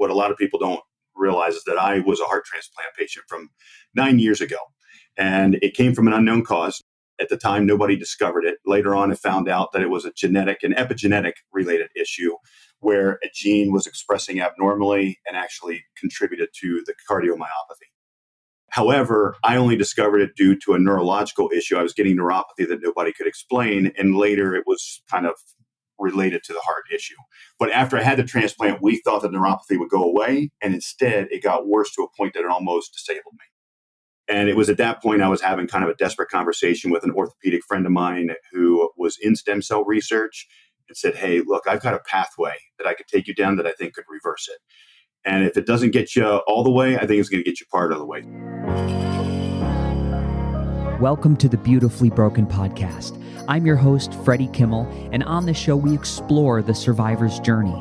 what a lot of people don't realize is that I was a heart transplant patient from 9 years ago. And it came from an unknown cause. At the time, nobody discovered it. Later on, I found out that it was an epigenetic related issue where a gene was expressing abnormally and actually contributed to the cardiomyopathy. However, I only discovered it due to a neurological issue. I was getting neuropathy that nobody could explain. And later it was kind of related to the heart issue. But after I had the transplant, we thought the neuropathy would go away. And instead, it got worse to a point that it almost disabled me. And it was at that point I was having kind of a desperate conversation with an orthopedic friend of mine who was in stem cell research and said, hey, look, I've got a pathway that I could take you down that I think could reverse it. And if it doesn't get you all the way, I think it's going to get you part of the way. Welcome to the Beautifully Broken podcast. I'm your host, Freddie Kimmel, and on this show we explore the survivor's journey,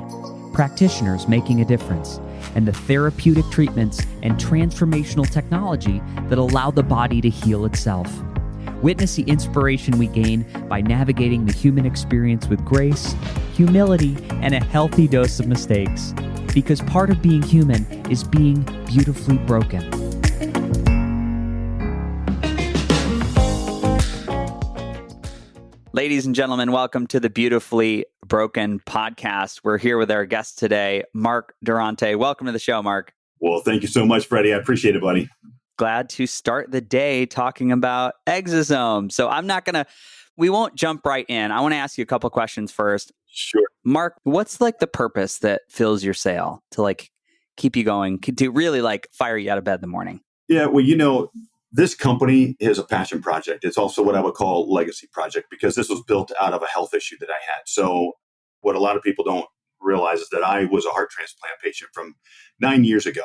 practitioners making a difference, and the therapeutic treatments and transformational technology that allow the body to heal itself. Witness the inspiration we gain by navigating the human experience with grace, humility, and a healthy dose of mistakes. Because part of being human is being beautifully broken. Ladies and gentlemen, welcome to the Beautifully Broken podcast. We're here with our guest today, Mark Durante. Welcome to the show, Mark. Well, thank you so much, Freddie. I appreciate it, buddy. Glad to start the day talking about exosomes. So we won't jump right in. I want to ask you a couple questions first. Sure. Mark, what's the purpose that fills your sail to keep you going, to really fire you out of bed in the morning? Yeah, well, this company is a passion project. It's also what I would call a legacy project because this was built out of a health issue that I had. So what a lot of people don't realize is that I was a heart transplant patient from 9 years ago.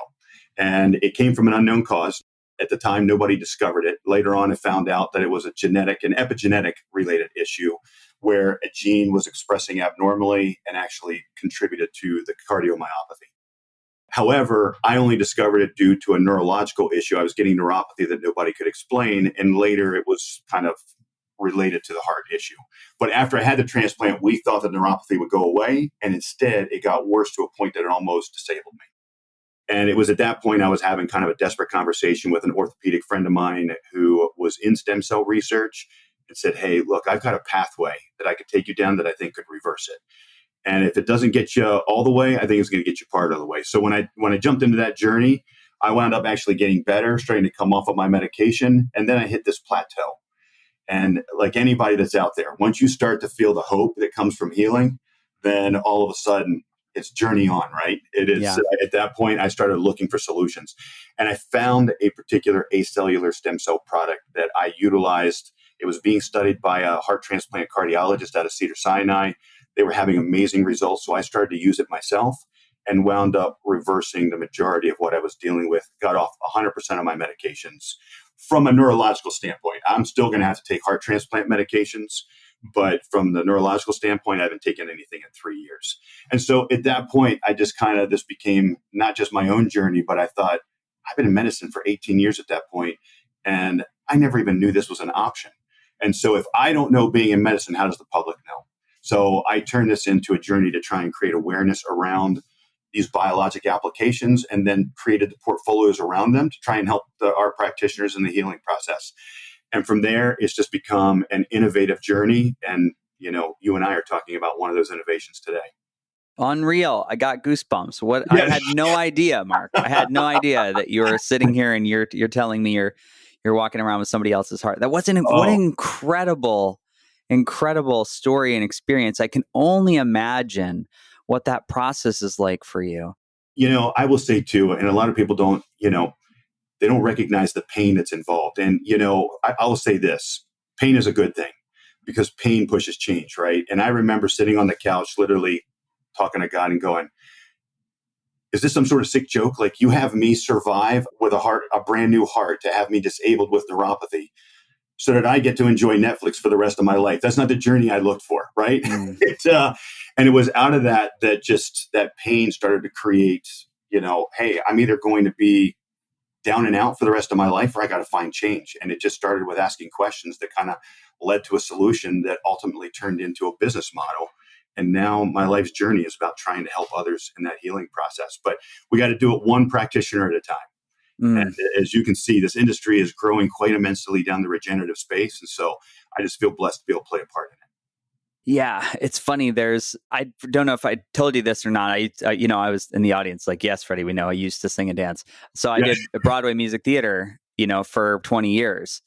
And it came from an unknown cause. At the time, nobody discovered it. Later on, I found out that it was an epigenetic related issue where a gene was expressing abnormally and actually contributed to the cardiomyopathy. However, I only discovered it due to a neurological issue. I was getting neuropathy that nobody could explain. And later it was kind of related to the heart issue. But after I had the transplant, we thought the neuropathy would go away. And instead, it got worse to a point that it almost disabled me. And it was at that point I was having kind of a desperate conversation with an orthopedic friend of mine who was in stem cell research and said, hey, look, I've got a pathway that I could take you down that I think could reverse it. And if it doesn't get you all the way, I think it's going to get you part of the way. So when I jumped into that journey, I wound up actually getting better, starting to come off of my medication. And then I hit this plateau. And like anybody that's out there, once you start to feel the hope that comes from healing, then all of a sudden it's journey on, right? It is. Yeah. At that point, I started looking for solutions. And I found a particular acellular stem cell product that I utilized. It was being studied by a heart transplant cardiologist out of Cedars-Sinai. They were having amazing results. So I started to use it myself and wound up reversing the majority of what I was dealing with, got off 100% of my medications. From a neurological standpoint, I'm still going to have to take heart transplant medications. But from the neurological standpoint, I haven't taken anything in 3 years. And so at that point, I just this became not just my own journey, but I thought, I've been in medicine for 18 years at that point, and I never even knew this was an option. And so if I don't know being in medicine, how does the public know? So I turned this into a journey to try and create awareness around these biologic applications and then created the portfolios around them to try and help our practitioners in the healing process. And from there, it's just become an innovative journey. And, you and I are talking about one of those innovations today. Unreal. I got goosebumps. I had no idea, Mark. I had no idea that you were sitting here and you're telling me you're walking around with somebody else's heart. What an incredible story and experience. I can only imagine what that process is like for you. I will say too, and a lot of people don't, they don't recognize the pain that's involved. And, I will say this, pain is a good thing because pain pushes change, right? And I remember sitting on the couch, literally talking to God and going, is this some sort of sick joke? Like you have me survive with a brand new heart to have me disabled with neuropathy so that I get to enjoy Netflix for the rest of my life. That's not the journey I looked for, right? And it was out of that pain started to create, hey, I'm either going to be down and out for the rest of my life or I got to find change. And it just started with asking questions that kind of led to a solution that ultimately turned into a business model. And now my life's journey is about trying to help others in that healing process. But we got to do it one practitioner at a time. And as you can see, this industry is growing quite immensely down the regenerative space. And so I just feel blessed to be able to play a part in it. Yeah, it's funny. I don't know if I told you this or not. I was in the audience like, yes, Freddie, we know I used to sing and dance. So I did Broadway music theater, for 20 years.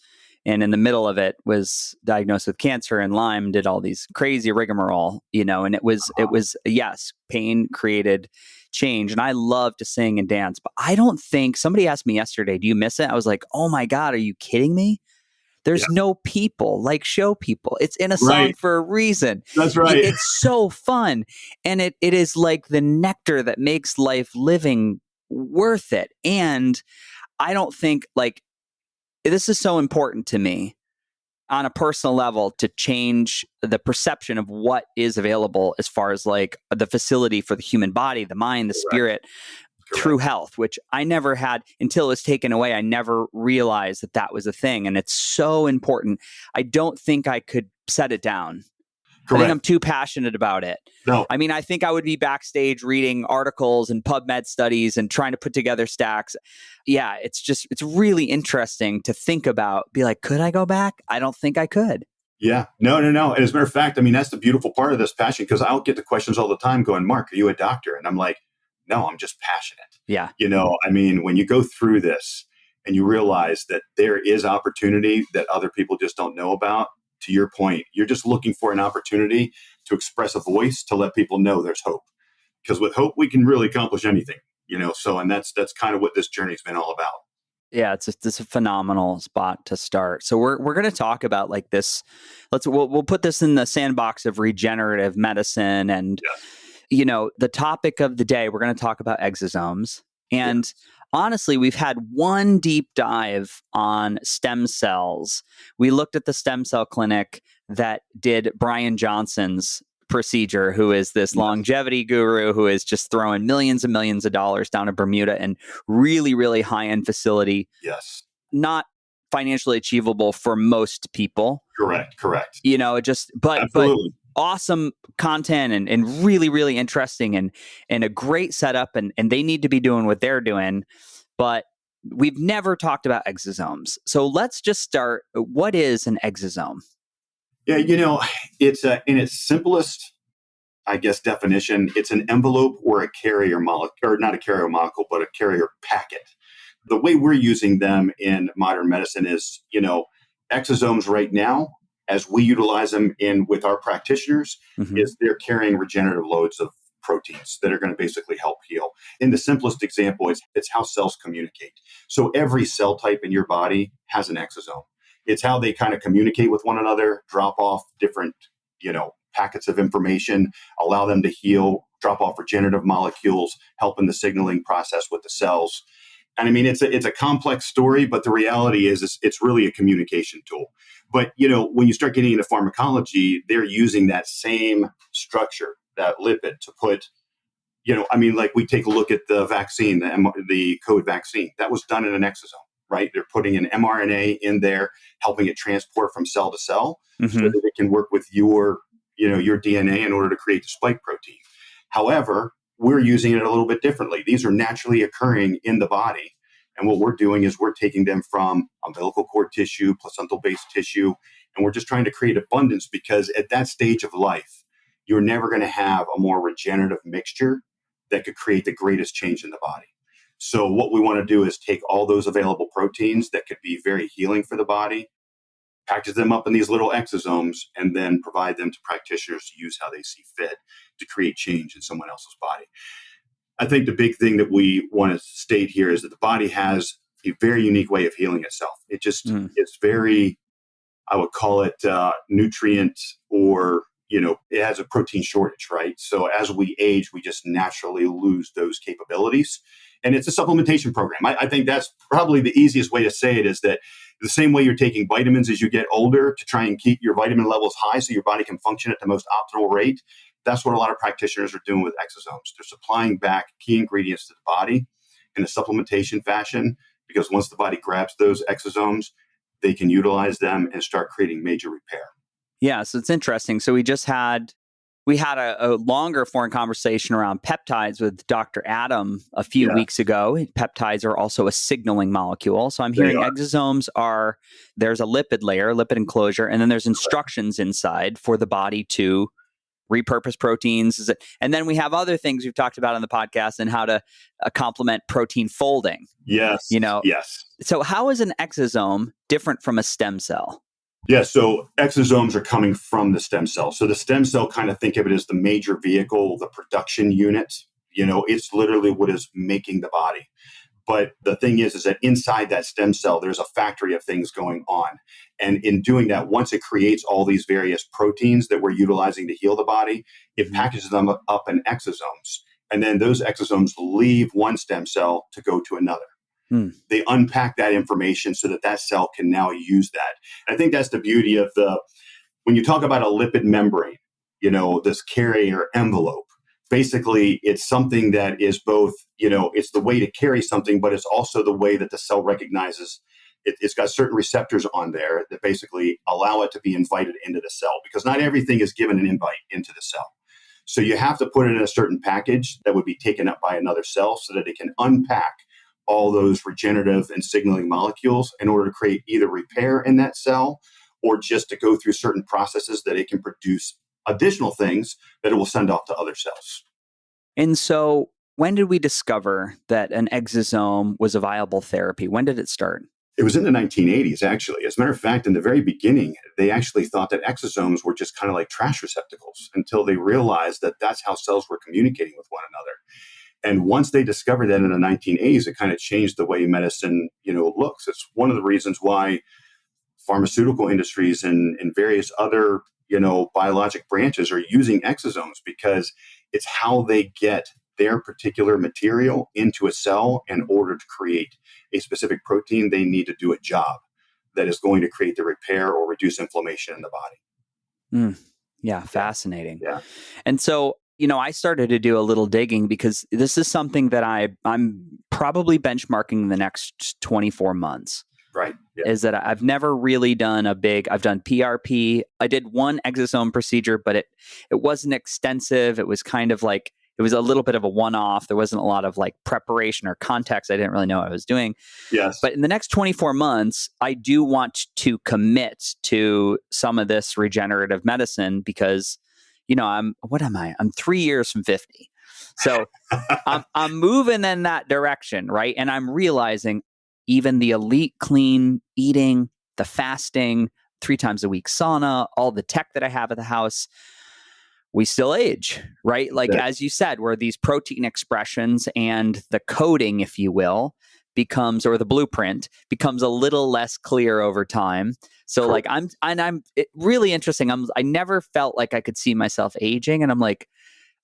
And in the middle of it was diagnosed with cancer and Lyme, did all these crazy rigmarole, and it was, yes, pain created change. And I love to sing and dance, but I don't think somebody asked me yesterday, do you miss it? I was like, oh my God, are you kidding me? There's no people like show people. It's in a song for a reason. That's right. It's so fun. And it is like the nectar that makes life living worth it. And I don't think this is so important to me on a personal level to change the perception of what is available as far as the facility for the human body, the mind, the spirit. Through health, which I never had until it was taken away. I never realized that was a thing. And it's so important. I don't think I could set it down. Correct. I think I'm too passionate about it. No. I mean, I think I would be backstage reading articles and PubMed studies and trying to put together stacks. Yeah, it's really interesting to think about, be like, could I go back? I don't think I could. Yeah, no. And as a matter of fact, I mean, that's the beautiful part of this passion, because I'll get the questions all the time going, Mark, are you a doctor? And I'm like, no, I'm just passionate. Yeah. I mean, when you go through this and you realize that there is opportunity that other people just don't know about, to your point, you're just looking for an opportunity to express a voice, to let people know there's hope. Because with hope, we can really accomplish anything, and that's kind of what this journey's been all about. Yeah, it's a phenomenal spot to start. So we're going to talk about this. We'll put this in the sandbox of regenerative medicine and the topic of the day, we're going to talk about exosomes. And honestly, we've had one deep dive on stem cells. We looked at the stem cell clinic that did Brian Johnson's procedure, who is this longevity guru who is just throwing millions and millions of dollars down in Bermuda and really, really high-end facility. Yes. Not financially achievable for most people. Correct. But absolutely. Awesome content and really, really interesting and a great setup. And they need to be doing what they're doing. But we've never talked about exosomes. So let's just start. What is an exosome? Yeah, it's in its simplest, I guess, definition, it's an envelope or a carrier molecule, or not a carrier molecule, but a carrier packet. The way we're using them in modern medicine is, exosomes right now, as we utilize them with our practitioners, is they're carrying regenerative loads of proteins that are going to basically help heal. In the simplest example, it's how cells communicate. So every cell type in your body has an exosome. It's how they kind of communicate with one another, drop off different, packets of information, allow them to heal, drop off regenerative molecules, help in the signaling process with the cells. And I mean, it's a complex story, but the reality is it's really a communication tool. But, when you start getting into pharmacology, they're using that same structure, that lipid, to put, like we take a look at the vaccine, the COVID vaccine, that was done in an exosome, right? They're putting an mRNA in there, helping it transport from cell to cell so that it can work with your DNA in order to create the spike protein. However, we're using it a little bit differently. These are naturally occurring in the body. And what we're doing is we're taking them from umbilical cord tissue, placental-based tissue, and we're just trying to create abundance, because at that stage of life, you're never going to have a more regenerative mixture that could create the greatest change in the body. So what we want to do is take all those available proteins that could be very healing for the body, package them up in these little exosomes, and then provide them to practitioners to use how they see fit to create change in someone else's body. I think the big thing that we want to state here is that the body has a very unique way of healing itself. It just it's very, I would call it nutrient, or, it has a protein shortage, right? So as we age, we just naturally lose those capabilities. And it's a supplementation program. I think that's probably the easiest way to say it, is that the same way you're taking vitamins as you get older to try and keep your vitamin levels high so your body can function at the most optimal rate. That's what a lot of practitioners are doing with exosomes. They're supplying back key ingredients to the body in a supplementation fashion, because once the body grabs those exosomes, they can utilize them and start creating major repair. Yeah, so it's interesting. So we we had a longer foreign conversation around peptides with Dr. Adam a few weeks ago. Peptides are also a signaling molecule. So I'm hearing exosomes there's a lipid layer, lipid enclosure, and then there's instructions inside for the body to repurpose proteins. And then we have other things we've talked about on the podcast and how to complement protein folding. Yes. Yes. So how is an exosome different from a stem cell? Yeah, so exosomes are coming from the stem cell. So the stem cell, kind of think of it as the major vehicle, the production unit. It's literally what is making the body. But the thing is that inside that stem cell, there's a factory of things going on. And in doing that, once it creates all these various proteins that we're utilizing to heal the body, it packages them up in exosomes. And then those exosomes leave one stem cell to go to another. They unpack that information so that cell can now use that. And I think that's the beauty of when you talk about a lipid membrane, this carrier envelope. Basically, it's something that is both, it's the way to carry something, but it's also the way that the cell recognizes it's got certain receptors on there that basically allow it to be invited into the cell, because not everything is given an invite into the cell. So you have to put it in a certain package that would be taken up by another cell so that it can unpack all those regenerative and signaling molecules in order to create either repair in that cell or just to go through certain processes that it can produce additional things that it will send off to other cells. And so when did we discover that an exosome was a viable therapy? When did it start? It was in the 1980s, actually. As a matter of fact, in the very beginning, they actually thought that exosomes were just kind of like trash receptacles until they realized that that's how cells were communicating with one another. And once they discovered that in the 1980s, it kind of changed the way medicine, looks. It's one of the reasons why pharmaceutical industries and various other, biologic branches are using exosomes, because it's how they get their particular material into a cell in order to create a specific protein they need to do a job that is going to create the repair or reduce inflammation in the body. Yeah, fascinating. Yeah. And so, I started to do a little digging because this is something that I'm probably benchmarking the next 24 months. Right. Yeah. Is that I've never really done I've done PRP. I did one exosome procedure, but it wasn't extensive. It was kind of like, it was a little bit of a one-off. There wasn't a lot of like preparation or context. I didn't really know what I was doing. Yes. But in the next 24 months, I do want to commit to some of this regenerative medicine because, I'm 3 years from 50. So I'm moving in that direction, right? And I'm realizing even the elite clean eating, the fasting, 3 times a week sauna, all the tech that I have at the house, we still age, right? Like, as you said, where these protein expressions and the coding, if you will, becomes, or the blueprint becomes a little less clear over time. So like I'm really interesting. I never felt like I could see myself aging. And I'm like,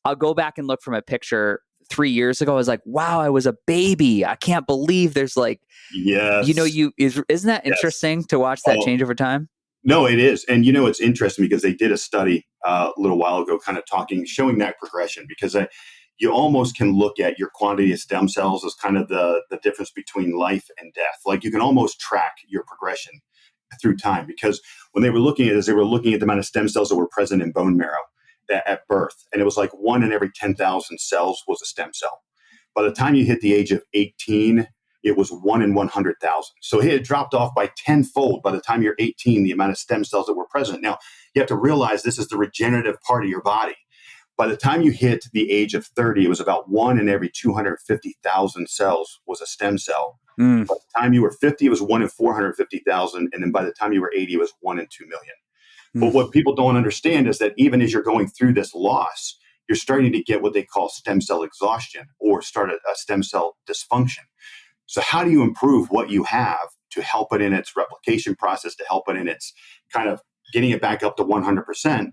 I'll go back and look from a picture 3 years ago. I was like, wow, I was a baby. I can't believe there's like, yes. Isn't that interesting to watch that change over time? No, it is. And, it's interesting because they did a study a little while ago kind of showing that progression, because you almost can look at your quantity of stem cells as kind of the difference between life and death. Like you can almost track your progression through time, because when they were looking at it, they were looking at the amount of stem cells that were present in bone marrow at birth. And it was like 1 in every 10,000 cells was a stem cell. By the time you hit the age of 18, it was 1 in 100,000. So it had dropped off by tenfold by the time you're 18, the amount of stem cells that were present. Now, you have to realize this is the regenerative part of your body. By the time you hit the age of 30, it was about 1 in every 250,000 cells was a stem cell. By the time you were 50, it was 1 in 450,000. And then by the time you were 80, it was 1 in 2 million. But what people don't understand is that even as you're going through this loss, you're starting to get what they call stem cell exhaustion, or start a stem cell dysfunction. So how do you improve what you have to help it in its replication process, to help it in its kind of getting it back up to 100%?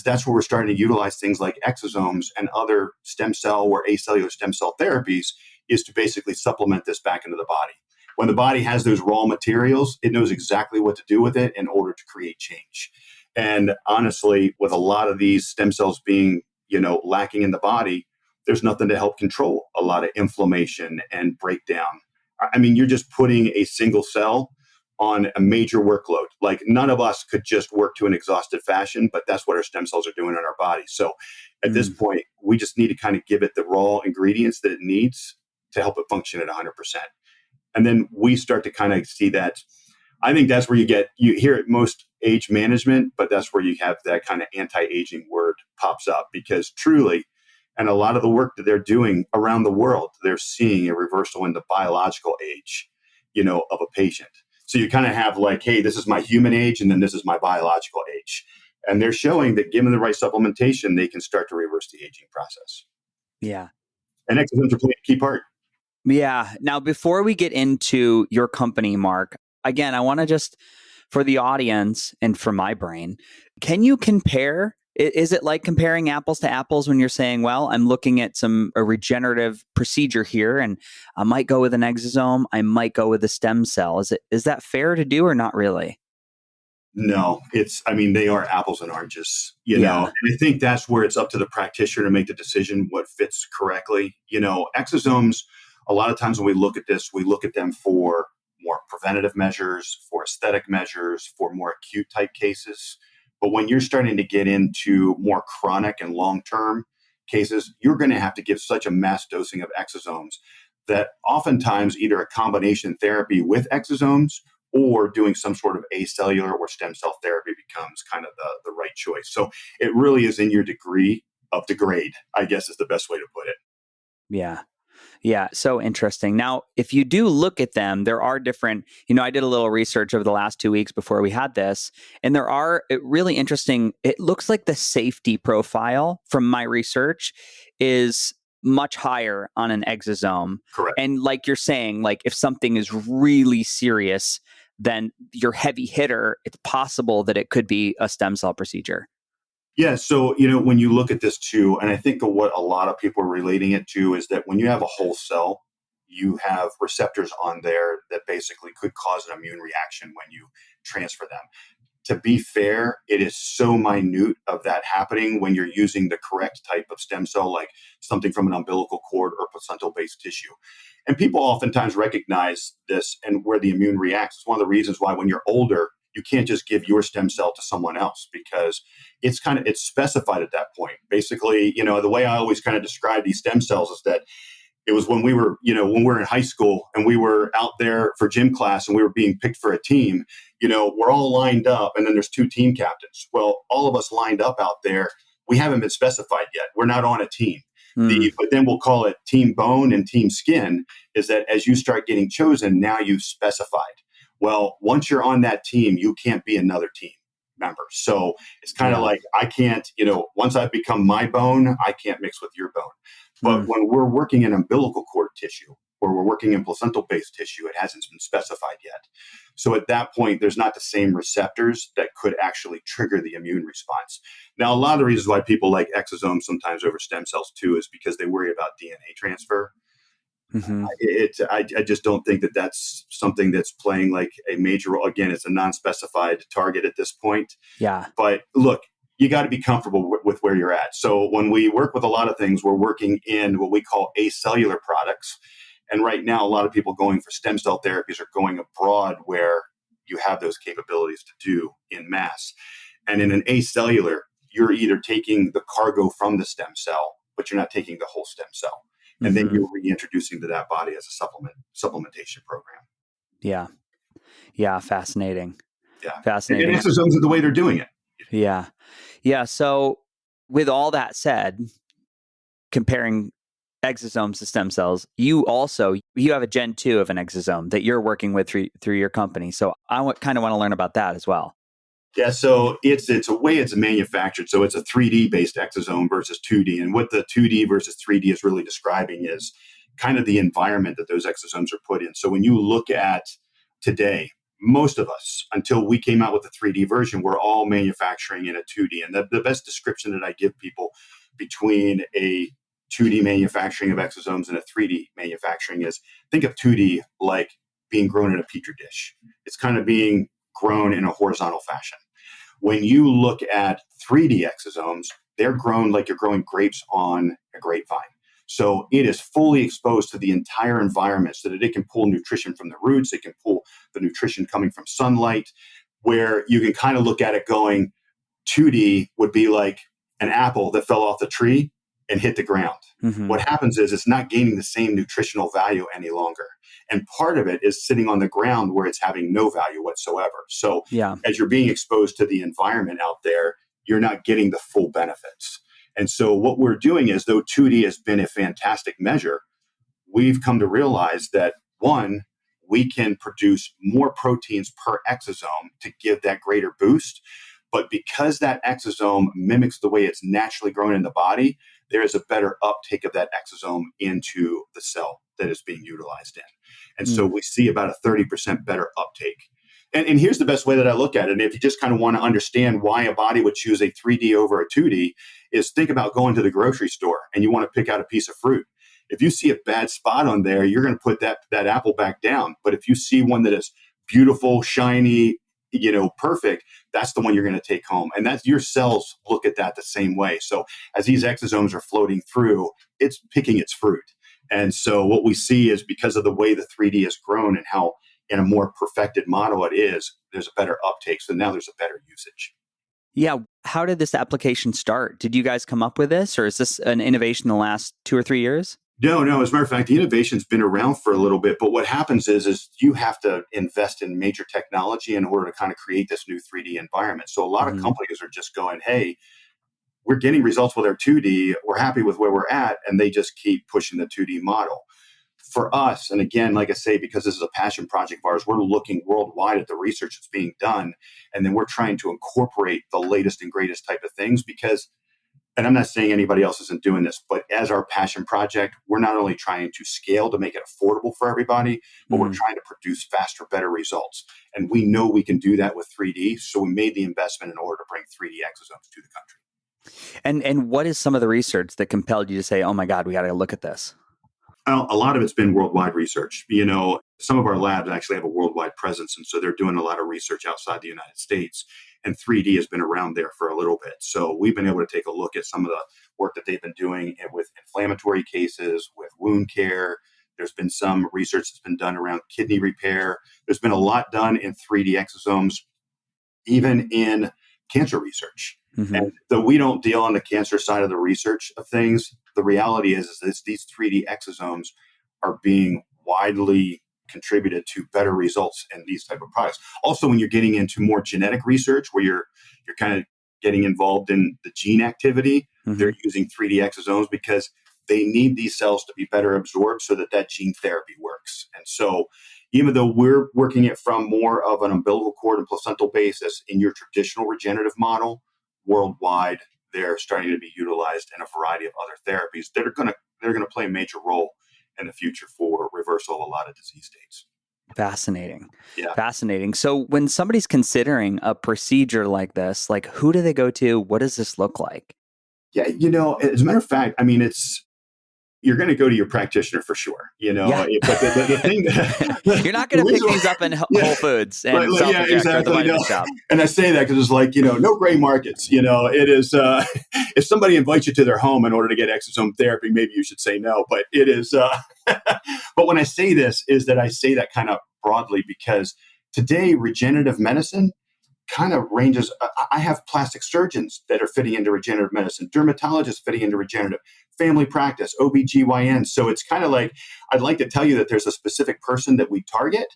That's where we're starting to utilize things like exosomes and other stem cell or acellular stem cell therapies, is to basically supplement this back into the body. When the body has those raw materials, it knows exactly what to do with it in order to create change. And honestly, with a lot of these stem cells being, lacking in the body, there's nothing to help control a lot of inflammation and breakdown. I mean, you're just putting a single cell on a major workload. Like none of us could just work to an exhausted fashion, but that's what our stem cells are doing in our body. So at this point, we just need to kind of give it the raw ingredients that it needs to help it function at 100%. And then we start to kind of see that. I think that's where you hear it most age management, but that's where you have that kind of anti-aging word pops up, because truly, and a lot of the work that they're doing around the world, they're seeing a reversal in the biological age, of a patient. So you kind of have like, hey, this is my human age, and then this is my biological age. And they're showing that given the right supplementation, they can start to reverse the aging process. Yeah. And exosomes are playing a key part. Yeah. Now, before we get into your company, Mark, again, I want to just, for the audience and for my brain, can you compare? Is it like comparing apples to apples when you're saying, well, I'm looking at a regenerative procedure here, and I might go with an exosome, I might go with a stem cell. Is that fair to do or not really? No, they are apples and oranges, Yeah. and I think that's where it's up to the practitioner to make the decision what fits correctly. Exosomes, a lot of times when we look at this, we look at them for more preventative measures, for aesthetic measures, for more acute type cases. But when you're starting to get into more chronic and long-term cases, you're going to have to give such a mass dosing of exosomes that oftentimes either a combination therapy with exosomes or doing some sort of acellular or stem cell therapy becomes kind of the right choice. So it really is in your degree of the grade, I guess is the best way to put it. Yeah. Yeah, so interesting. Now, if you do look at them, there are different, I did a little research over the last 2 weeks before we had this, and there are really interesting, it looks like the safety profile from my research is much higher on an exosome. Correct. And like you're saying, like if something is really serious, then your heavy hitter, it's possible that it could be a stem cell procedure. Yeah. So, when you look at this too, and I think what a lot of people are relating it to is that when you have a whole cell, you have receptors on there that basically could cause an immune reaction when you transfer them. To be fair, it is so minute of that happening when you're using the correct type of stem cell, like something from an umbilical cord or placental-based tissue. And people oftentimes recognize this and where the immune reacts. It's one of the reasons why when you're older, you can't just give your stem cell to someone else, because it's specified at that point. Basically, the way I always kind of describe these stem cells is that it was when we were in high school and we were out there for gym class and we were being picked for a team, we're all lined up and then there's two team captains. Well, all of us lined up out there, we haven't been specified yet. We're not on a team. But then we'll call it team bone and team skin, is that as you start getting chosen, now you've specified. Well, once you're on that team, you can't be another team member. So it's kind of like, I can't, once I've become my bone, I can't mix with your bone. But when we're working in umbilical cord tissue or we're working in placental-based tissue, it hasn't been specified yet. So at that point, there's not the same receptors that could actually trigger the immune response. Now, a lot of the reasons why people like exosomes sometimes over stem cells too is because they worry about DNA transfer. I just don't think that that's something that's playing like a major role. Again, it's a non-specified target at this point. Yeah. But look, you got to be comfortable with where you're at. So when we work with a lot of things, we're working in what we call acellular products. And right now, a lot of people going for stem cell therapies are going abroad where you have those capabilities to do in mass. And in an acellular, you're either taking the cargo from the stem cell, but you're not taking the whole stem cell. And then you're reintroducing to that body as a supplementation program. Yeah. Yeah. Fascinating. Yeah. Fascinating. And exosomes are the way they're doing it. Yeah. Yeah. So with all that said, comparing exosomes to stem cells, you have a Gen 2 of an exosome that you're working with through your company. So I kind of want to learn about that as well. Yeah, so it's a way it's manufactured. So it's a 3D based exosome versus 2D. And what the 2D versus 3D is really describing is kind of the environment that those exosomes are put in. So when you look at today, most of us, until we came out with the 3D version, we're all manufacturing in a 2D. And the best description that I give people between a 2D manufacturing of exosomes and a 3D manufacturing is, think of 2D like being grown in a petri dish. It's kind of being grown in a horizontal fashion. When you look at 3D exosomes, they're grown like you're growing grapes on a grapevine. So it is fully exposed to the entire environment so that it can pull nutrition from the roots. It can pull the nutrition coming from sunlight, where you can kind of look at it going, 2D would be like an apple that fell off the tree and hit the ground. Mm-hmm. What happens is it's not gaining the same nutritional value any longer. And part of it is sitting on the ground where it's having no value whatsoever. So as you're being exposed to the environment out there, you're not getting the full benefits. And so what we're doing is, though 2D has been a fantastic measure, we've come to realize that, one, we can produce more proteins per exosome to give that greater boost. But because that exosome mimics the way it's naturally grown in the body, there is a better uptake of that exosome into the cell that is being utilized in. And so we see about a 30% better uptake. And here's the best way that I look at it. And if you just kind of want to understand why a body would choose a 3D over a 2D, is think about going to the grocery store and you want to pick out a piece of fruit. If you see a bad spot on there, you're going to put that apple back down. But if you see one that is beautiful, shiny, perfect, that's the one you're going to take home. And that's, your cells look at that the same way. So as these exosomes are floating through, it's picking its fruit. And so what we see is, because of the way the 3D has grown and how in a more perfected model it is, there's a better uptake. So now there's a better usage. Yeah. How did this application start? Did you guys come up with this, or is this an innovation in the last 2 or 3 years? No. As a matter of fact, the innovation's been around for a little bit, but what happens is you have to invest in major technology in order to kind of create this new 3D environment. So a lot of companies are just going, hey, we're getting results with our 2D. We're happy with where we're at. And they just keep pushing the 2D model. For us, and again, like I say, because this is a passion project of ours, we're looking worldwide at the research that's being done. And then we're trying to incorporate the latest and greatest type of things, because, and I'm not saying anybody else isn't doing this, but as our passion project, we're not only trying to scale to make it affordable for everybody, but we're trying to produce faster, better results. And we know we can do that with 3D. So we made the investment in order to bring 3D exosomes to the country. And what is some of the research that compelled you to say, oh my God, we got to look at this? Well, a lot of it's been worldwide research. Some of our labs actually have a worldwide presence, and so they're doing a lot of research outside the United States. And 3D has been around there for a little bit. So we've been able to take a look at some of the work that they've been doing with inflammatory cases, with wound care. There's been some research that's been done around kidney repair. There's been a lot done in 3D exosomes, even in cancer research. And though we don't deal on the cancer side of the research of things, the reality is these 3D exosomes are being widely contributed to better results in these type of products. Also, when you're getting into more genetic research, where you're kind of getting involved in the gene activity, they're using 3D exosomes because they need these cells to be better absorbed so that gene therapy works. And so even though we're working it from more of an umbilical cord and placental basis in your traditional regenerative model, worldwide, they're starting to be utilized in a variety of other therapies that are going to play a major role in the future for reversal of a lot of disease states. Fascinating. Yeah. Fascinating. So when somebody's considering a procedure like this, like, who do they go to? What does this look like? Yeah. As a matter of fact, you're going to go to your practitioner for sure, but the thing you're not going to pick these up in Whole Foods and self-inject or the vitamin shop. And I say that because it's like, no gray markets, it is, if somebody invites you to their home in order to get exosome therapy, maybe you should say no, but it is, but when I say this is that I say that kind of broadly because today regenerative medicine kind of ranges. I have plastic surgeons that are fitting into regenerative medicine, dermatologists fitting into regenerative, family practice, OBGYN. So it's kind of like, I'd like to tell you that there's a specific person that we target,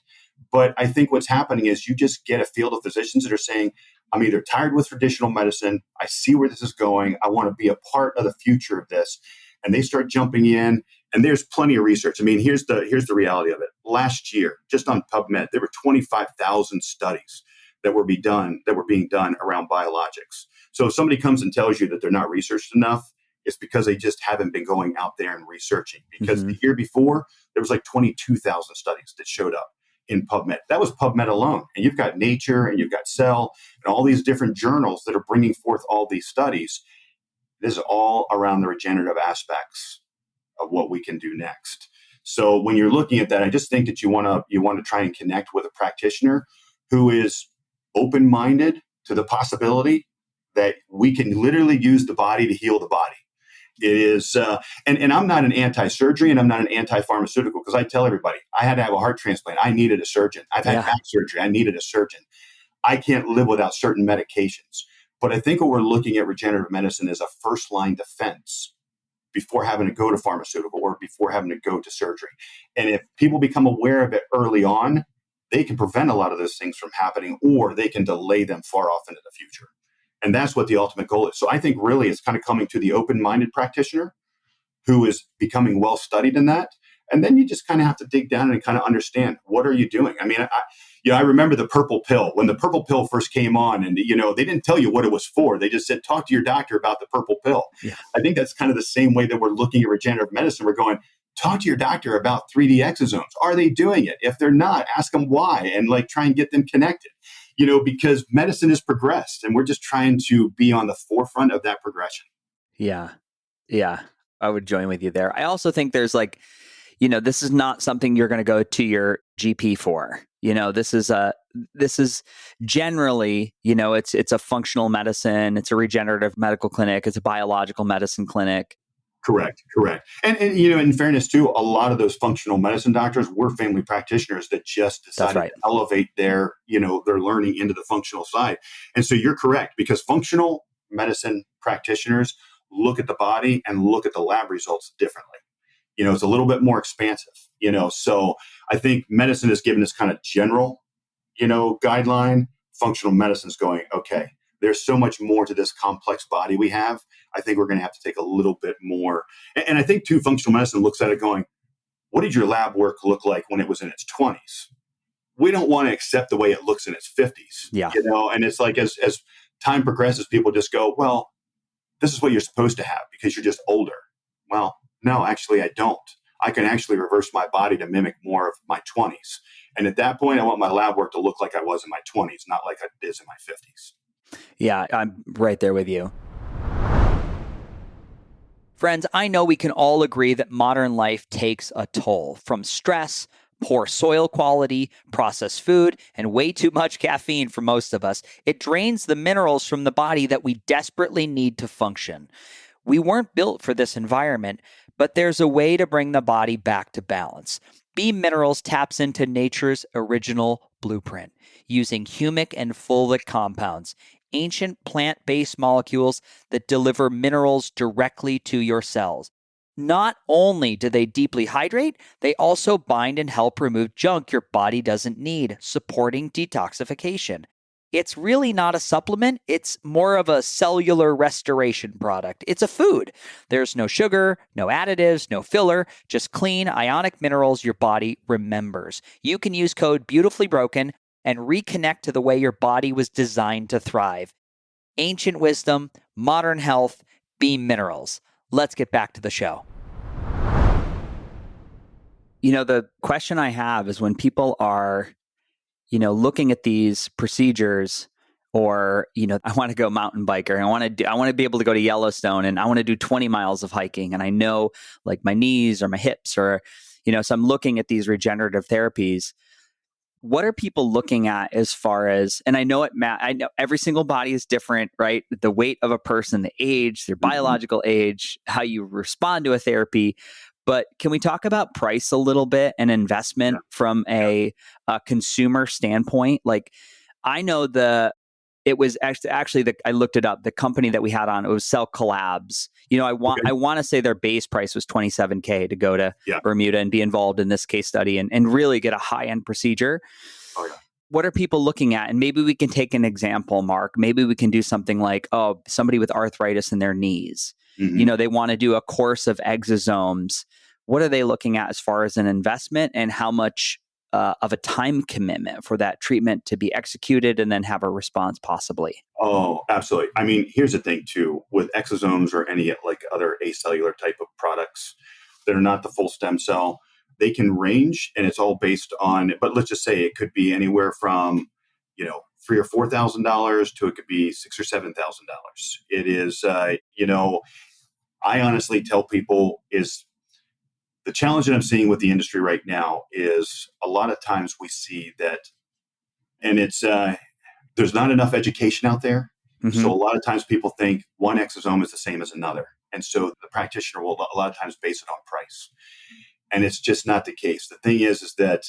but I think what's happening is you just get a field of physicians that are saying, I'm either tired with traditional medicine, I see where this is going, I want to be a part of the future of this. And they start jumping in, and there's plenty of research. Here's the reality of it. Last year, just on PubMed, there were 25,000 studies that were being done around biologics. So if somebody comes and tells you that they're not researched enough, it's because they just haven't been going out there and researching. Because the year before, there was like 22,000 studies that showed up in PubMed. That was PubMed alone. And you've got Nature and you've got Cell and all these different journals that are bringing forth all these studies. This is all around the regenerative aspects of what we can do next. So when you're looking at that, I just think that you want to try and connect with a practitioner who is open-minded to the possibility that we can literally use the body to heal the body. It is, and I'm not an anti-surgery and I'm not an anti-pharmaceutical, because I tell everybody I had to have a heart transplant. I needed a surgeon. I've had back surgery. I needed a surgeon. I can't live without certain medications. But I think what we're looking at regenerative medicine is a first line defense before having to go to pharmaceutical or before having to go to surgery. And if people become aware of it early on, they can prevent a lot of those things from happening, or they can delay them far off into the future. And that's what the ultimate goal is. So I think really it's kind of coming to the open-minded practitioner who is becoming well studied in that. And then you just kind of have to dig down and kind of understand, what are you doing? I mean, I remember the purple pill. When the purple pill first came on, and they didn't tell you what it was for. They just said, talk to your doctor about the purple pill. Yeah. I think that's kind of the same way that we're looking at regenerative medicine. We're going, talk to your doctor about 3D exosomes. Are they doing it? If they're not, ask them why, and try and get them connected. Because medicine has progressed, and we're just trying to be on the forefront of that progression. Yeah. Yeah. I would join with you there. I also think there's this is not something you're going to go to your GP for. This is generally, it's a functional medicine. It's a regenerative medical clinic. It's a biological medicine clinic. Correct. And in fairness too, a lot of those functional medicine doctors were family practitioners that just decided to elevate their learning into the functional side. And so you're correct, because functional medicine practitioners look at the body and look at the lab results differently. It's a little bit more expansive, so I think medicine has given this kind of general, guideline. Functional medicine is going, okay, there's so much more to this complex body we have. I think we're going to have to take a little bit more. And I think too, functional medicine looks at it going, what did your lab work look like when it was in its 20s? We don't want to accept the way it looks in its 50s. Yeah. And it's like, as time progresses, people just go, well, this is what you're supposed to have because you're just older. Well, no, actually, I don't. I can actually reverse my body to mimic more of my 20s. And at that point, I want my lab work to look like I was in my 20s, not like I is in my 50s. Yeah, I'm right there with you. Friends, I know we can all agree that modern life takes a toll, from stress, poor soil quality, processed food, and way too much caffeine for most of us. It drains the minerals from the body that we desperately need to function. We weren't built for this environment, but there's a way to bring the body back to balance. B Minerals taps into nature's original blueprint, using humic and fulvic compounds, ancient plant-based molecules that deliver minerals directly to your cells. Not only do they deeply hydrate, they also bind and help remove junk your body doesn't need, supporting detoxification. It's really not a supplement. It's more of a cellular restoration product. It's a food. There's no sugar, no additives, no filler, just clean ionic minerals your body remembers. You can use code BEAUTIFULLYBROKEN and reconnect to the way your body was designed to thrive. Ancient wisdom, modern health, B Minerals. Let's get back to the show. The question I have is, when people are looking at these procedures, or, I want to go mountain biker, and I want to be able to go to Yellowstone, and I want to do 20 miles of hiking. And I know my knees or my hips, or, so I'm looking at these regenerative therapies. What are people looking at as far as, and I know every single body is different, right? The weight of a person, the age, their biological age, how you respond to a therapy. But can we talk about price a little bit and investment from a consumer standpoint? I know it was actually I looked it up. The company that we had on, it was Cell Collabs. I want to say their base price was $27,000 to go to Bermuda and be involved in this case study and really get a high-end procedure. Oh, yeah. What are people looking at? And maybe we can take an example, Mark. Maybe we can do something like, somebody with arthritis in their knees. Mm-hmm. They want to do a course of exosomes. What are they looking at as far as an investment, and how much of a time commitment for that treatment to be executed and then have a response possibly? Oh, absolutely. I mean, here's the thing too, with exosomes or any other acellular type of products that are not the full stem cell, they can range, and it's all based on, but let's just say it could be anywhere from, $3,000 or $4,000 to it could be $6,000 or $7,000. It is, I honestly tell people is the challenge that I'm seeing with the industry right now is a lot of times we see that, and it's, there's not enough education out there. Mm-hmm. So a lot of times people think one exosome is the same as another. And so the practitioner will a lot of times base it on price. And it's just not the case. The thing is that,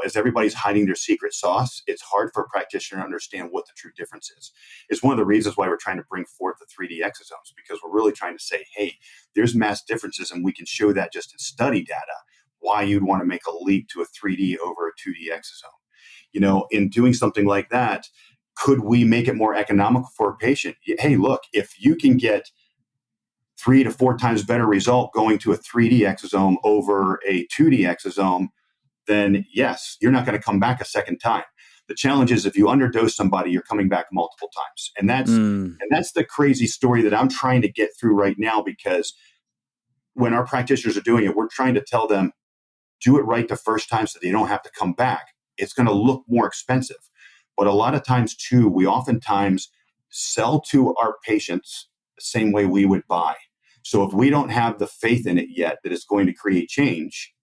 as everybody's hiding their secret sauce, it's hard for a practitioner to understand what the true difference is. It's one of the reasons why we're trying to bring forth the 3D exosomes, because we're really trying to say, hey, there's mass differences, and we can show that just in study data, why you'd want to make a leap to a 3D over a 2D exosome. In doing something like that, could we make it more economical for a patient? Hey, look, if you can get 3 to 4 times better result going to a 3D exosome over a 2D exosome, then yes, you're not going to come back a second time. The challenge is if you underdose somebody, you're coming back multiple times. And that's the crazy story that I'm trying to get through right now, because when our practitioners are doing it, we're trying to tell them, do it right the first time so they don't have to come back. It's going to look more expensive. But a lot of times too, we oftentimes sell to our patients the same way we would buy. So if we don't have the faith in it yet that it's going to create change,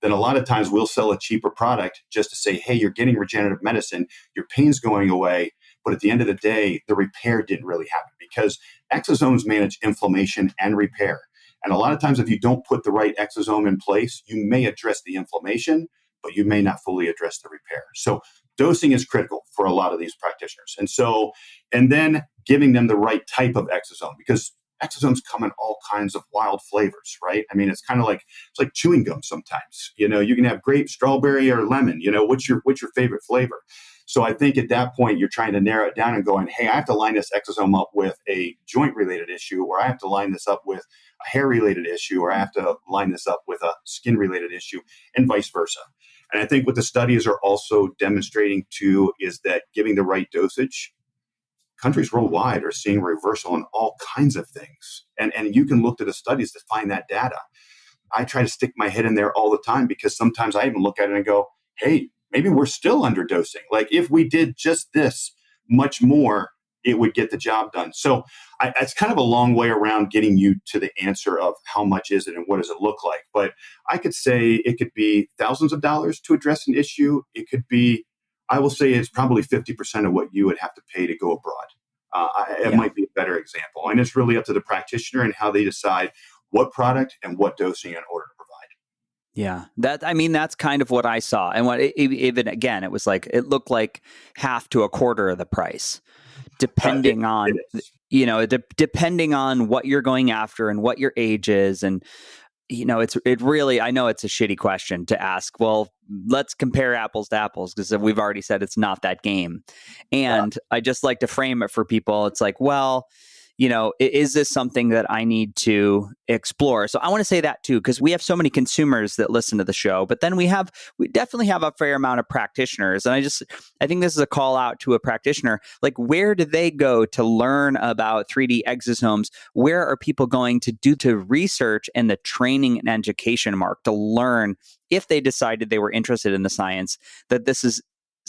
then a lot of times we'll sell a cheaper product just to say, hey, you're getting regenerative medicine, your pain's going away. But at the end of the day, the repair didn't really happen, because exosomes manage inflammation and repair. And a lot of times if you don't put the right exosome in place, you may address the inflammation, but you may not fully address the repair. So dosing is critical for a lot of these practitioners. And then giving them the right type of exosome, because exosomes come in all kinds of wild flavors, right? I mean, it's like chewing gum sometimes. You can have grape, strawberry, or lemon. What's your favorite flavor? So I think at that point, you're trying to narrow it down and going, hey, I have to line this exosome up with a joint-related issue, or I have to line this up with a hair-related issue, or I have to line this up with a skin-related issue, and vice versa. And I think what the studies are also demonstrating too is that giving the right dosage, countries worldwide are seeing reversal in all kinds of things. And you can look to the studies to find that data. I try to stick my head in there all the time, because sometimes I even look at it and go, hey, maybe we're still underdosing. Like if we did just this much more, it would get the job done. So it's kind of a long way around getting you to the answer of how much is it and what does it look like. But I could say it could be thousands of dollars to address an issue. It could be, I will say it's probably 50% of what you would have to pay to go abroad. It might be a better example. And it's really up to the practitioner and how they decide what product and what dosing in order to provide. Yeah, that's kind of what I saw. And even again, it was like, it looked like half to a quarter of the price, depending on, depending on what you're going after and what your age is. And, it really, I know it's a shitty question to ask. Well, let's compare apples to apples, because we've already said it's not that game. And I just like to frame it for people. It's like, well, is this something that I need to explore? So I want to say that too, because we have so many consumers that listen to the show, but then we definitely have a fair amount of practitioners. And I think this is a call out to a practitioner. Like, where do they go to learn about 3D exosomes? Where are people going to do to research and the training and education, Mark, to learn, if they decided they were interested in the science, that this is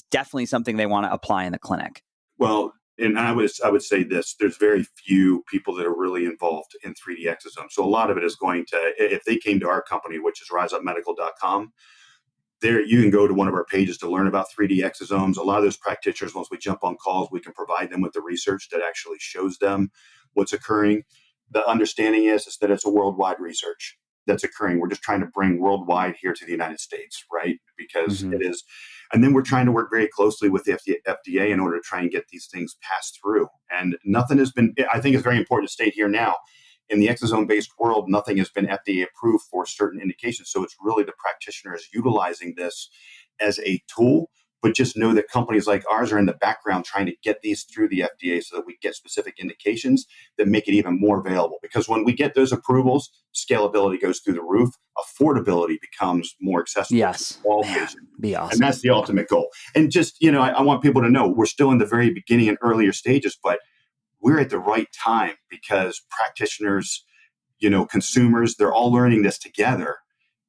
definitely something they want to apply in the clinic? Well, and I would say this, there's very few people that are really involved in 3D exosomes. So a lot of it is going to, if they came to our company, which is riseupmedical.com, there you can go to one of our pages to learn about 3D exosomes. A lot of those practitioners, once we jump on calls, we can provide them with the research that actually shows them what's occurring. The understanding is that it's a worldwide research that's occurring. We're just trying to bring worldwide here to the United States, right? Because it is. And then we're trying to work very closely with the FDA in order to try and get these things passed through. And nothing has been, I think it's very important to state here now, in the exosome-based world, nothing has been FDA approved for certain indications. So it's really the practitioners utilizing this as a tool, but just know that companies like ours are in the background trying to get these through the FDA so that we get specific indications that make it even more available. Because when we get those approvals, scalability goes through the roof, affordability becomes more accessible to all patients. Be awesome. And that's the ultimate goal. And just, I want people to know we're still in the very beginning and earlier stages, but we're at the right time, because practitioners, consumers, they're all learning this together.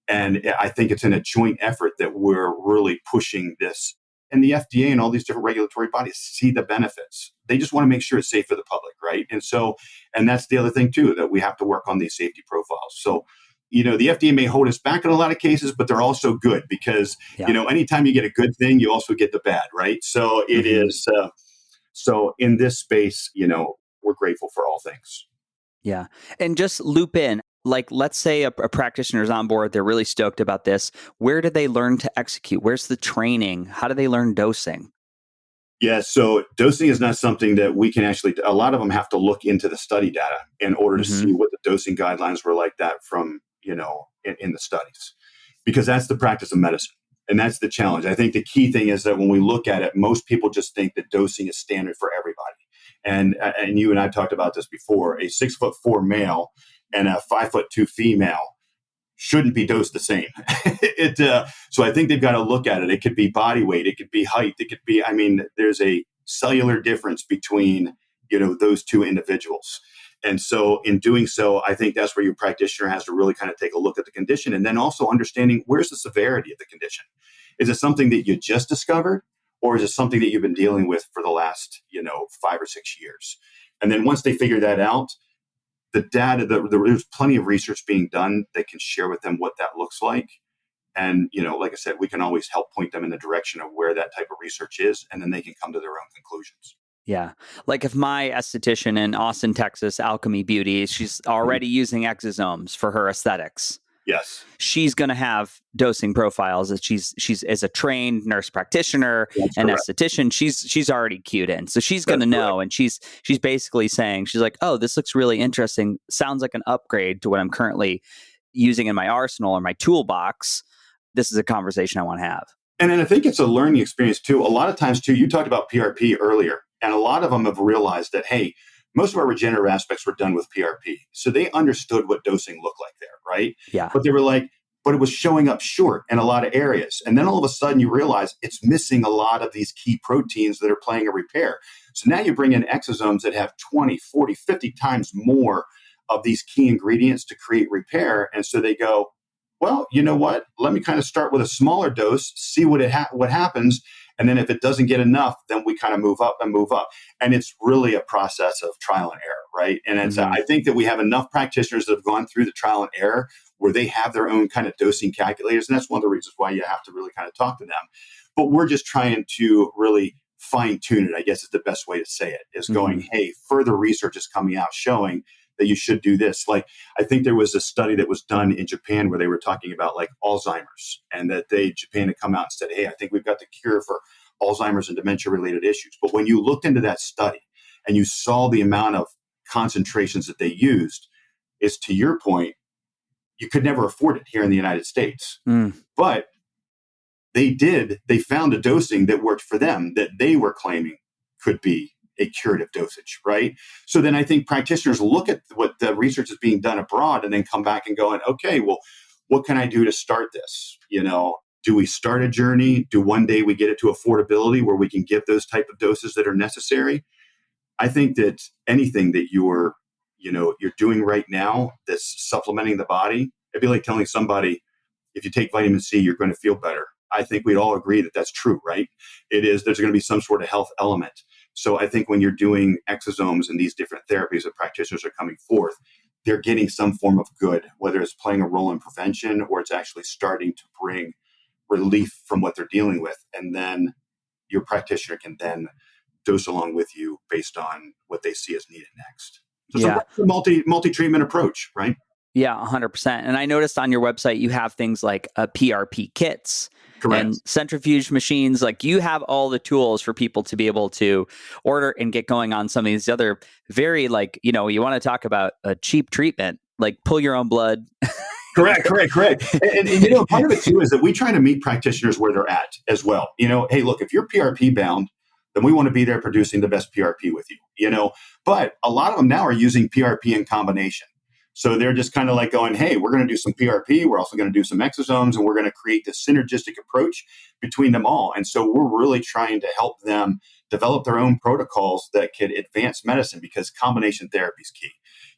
And I think it's in a joint effort that we're really pushing this. And the FDA and all these different regulatory bodies see the benefits. They just want to make sure it's safe for the public, right? And that's the other thing too, that we have to work on these safety profiles. So, the FDA may hold us back in a lot of cases, but they're also good, because, anytime you get a good thing, you also get the bad, right? So it is. So in this space, we're grateful for all things. Yeah. And just loop in, like, let's say a practitioner is on board. They're really stoked about this. Where do they learn to execute? Where's the training? How do they learn dosing? Yeah, so dosing is not something that we can actually, a lot of them have to look into the study data in order to Mm-hmm. see what the dosing guidelines were like that from, in the studies, because that's the practice of medicine. And that's the challenge. I think the key thing is that when we look at it, most people just think that dosing is standard for everybody. And you and I talked about this before. A 6'4" male and a 5'2" female shouldn't be dosed the same. So I think they've got to look at it. It could be body weight, it could be height, it could be. I mean, there's a cellular difference between those two individuals. And so in doing so, I think that's where your practitioner has to really kind of take a look at the condition, and then also understanding where's the severity of the condition. Is it something that you just discovered, or is it something that you've been dealing with for the last 5 or 6 years? And then once they figure that out, the data, there's plenty of research being done that can share with them what that looks like. And, like I said, we can always help point them in the direction of where that type of research is, and then they can come to their own conclusions. Yeah. Like if my esthetician in Austin, Texas, Alchemy Beauty, she's already using exosomes for her aesthetics. Yes. She's going to have dosing profiles that she's as a trained nurse practitioner and esthetician, she's already cued in. So she's going to know. And she's basically saying, she's like, oh, this looks really interesting. Sounds like an upgrade to what I'm currently using in my arsenal or my toolbox. This is a conversation I want to have. And then I think it's a learning experience too. A lot of times too, you talked about PRP earlier, and a lot of them have realized that, hey, most of our regenerative aspects were done with PRP. So they understood what dosing looked like there, right? Yeah. But they were like, but it was showing up short in a lot of areas. And then all of a sudden you realize it's missing a lot of these key proteins that are playing a repair. So now you bring in exosomes that have 20, 40, 50 times more of these key ingredients to create repair. And so they go, well, you know what? Let me kind of start with a smaller dose, see what happens. And then if it doesn't get enough, then we kind of move up and move up. And it's really a process of trial and error, right? And it's, I think that we have enough practitioners that have gone through the trial and error where they have their own kind of dosing calculators. And that's one of the reasons why you have to really kind of talk to them. But we're just trying to really fine tune it, I guess is the best way to say it, is going, hey, further research is coming out showing that you should do this. Like, I think there was a study that was done in Japan where they were talking about like Alzheimer's, and that Japan had come out and said, hey, I think we've got the cure for Alzheimer's and dementia related issues. But when you looked into that study and you saw the amount of concentrations that they used, is to your point, you could never afford it here in the United States. But they found a dosing that worked for them that they were claiming could be a curative dosage, right? So then I think practitioners look at what the research is being done abroad and then come back and go, okay, well, what can I do to start this? Do we start a journey? Do one day we get it to affordability where we can give those type of doses that are necessary? I think that anything that you're doing right now that's supplementing the body, it'd be like telling somebody, if you take vitamin C, you're going to feel better. I think we'd all agree that that's true, right? There's going to be some sort of health element. So I think when you're doing exosomes and these different therapies that practitioners are coming forth, they're getting some form of good, whether it's playing a role in prevention or it's actually starting to bring relief from what they're dealing with. And then your practitioner can then dose along with you based on what they see as needed next. So it's a multi-treatment approach, right? Yeah, 100%. And I noticed on your website, you have things like PRP kits. Correct. And centrifuge machines. Like, you have all the tools for people to be able to order and get going on some of these other very, like, you want to talk about a cheap treatment, like pull your own blood. Correct. And part of it too is that we try to meet practitioners where they're at as well. Hey, look, if you're PRP bound, then we want to be there producing the best PRP with you, but a lot of them now are using PRP in combination. So they're just kind of like going, hey, we're going to do some PRP. We're also going to do some exosomes, and we're going to create this synergistic approach between them all. And so we're really trying to help them develop their own protocols that could advance medicine, because combination therapy is key.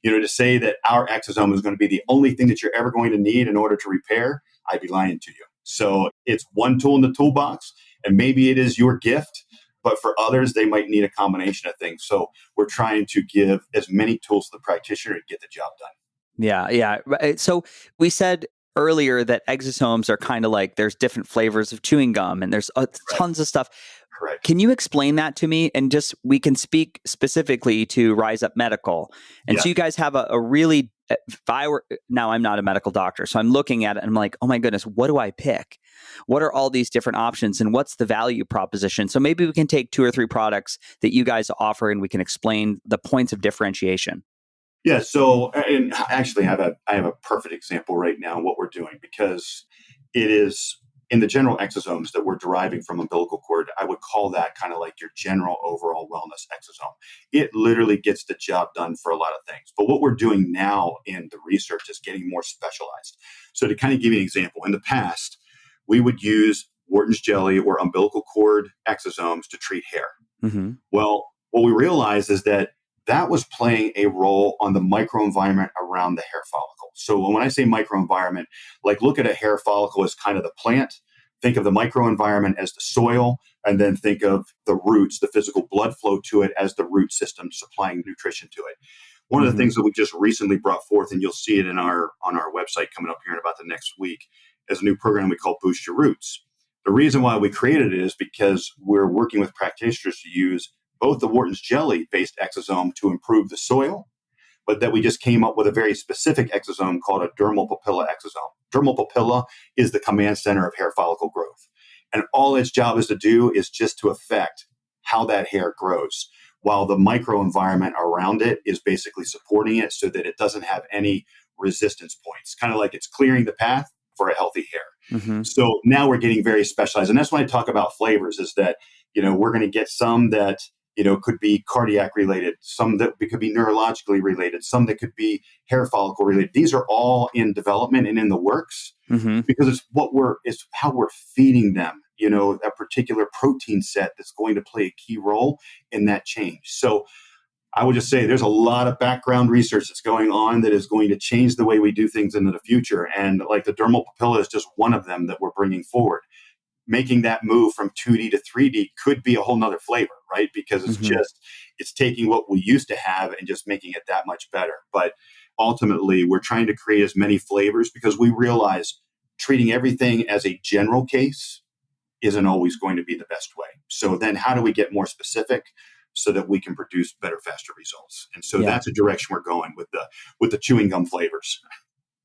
To say that our exosome is going to be the only thing that you're ever going to need in order to repair, I'd be lying to you. So it's one tool in the toolbox, and maybe it is your gift. But for others, they might need a combination of things. So we're trying to give as many tools to the practitioner to get the job done. Yeah. So we said earlier that exosomes are kind of like, there's different flavors of chewing gum and there's tons of stuff. correct. Can you explain that to me? And just, we can speak specifically to Rise Up Medical. And Yeah. so you guys have a really, now I'm not a medical doctor, so I'm looking at it and I'm like, oh my goodness, what do I pick? What are all these different options and what's the value proposition? So maybe we can take 2 or 3 products that you guys offer and we can explain the points of differentiation. Yeah. So, and actually, I have a perfect example right now of what we're doing, because it is in the general exosomes that we're deriving from umbilical cord. I would call that kind of like your general overall wellness exosome. It literally gets the job done for a lot of things. But what we're doing now in the research is getting more specialized. So, to kind of give you an example, in the past, we would use Wharton's jelly or umbilical cord exosomes to treat hair. Mm-hmm. Well, what we realized is that that was playing a role on the microenvironment around the hair follicle. So when I say microenvironment, like look at a hair follicle as kind of the plant, think of the microenvironment as the soil, and then think of the roots, the physical blood flow to it as the root system supplying nutrition to it. One of the things that we just recently brought forth, and you'll see it on our website coming up here in about the next week, is a new program we call Boost Your Roots. The reason why we created it is because we're working with practitioners to use both the Wharton's jelly-based exosome to improve the soil, but that we just came up with a very specific exosome called a dermal papilla exosome. Dermal papilla is the command center of hair follicle growth. And all its job is to do is just to affect how that hair grows, while the microenvironment around it is basically supporting it so that it doesn't have any resistance points. Kind of like it's clearing the path for a healthy hair. Mm-hmm. So now we're getting very specialized. And that's when I talk about flavors, is that, we're going to get some that, could be cardiac related, some that could be neurologically related, some that could be hair follicle related. These are all in development and in the works, because it's how we're feeding them, that particular protein set that's going to play a key role in that change. So I would just say there's a lot of background research that's going on that is going to change the way we do things into the future. And like the dermal papilla is just one of them that we're bringing forward. Making that move from 2D to 3D could be a whole nother flavor, right? Because it's taking what we used to have and just making it that much better. But ultimately, we're trying to create as many flavors because we realize treating everything as a general case isn't always going to be the best way. So then how do we get more specific so that we can produce better, faster results? And so that's a direction we're going with the chewing gum flavors.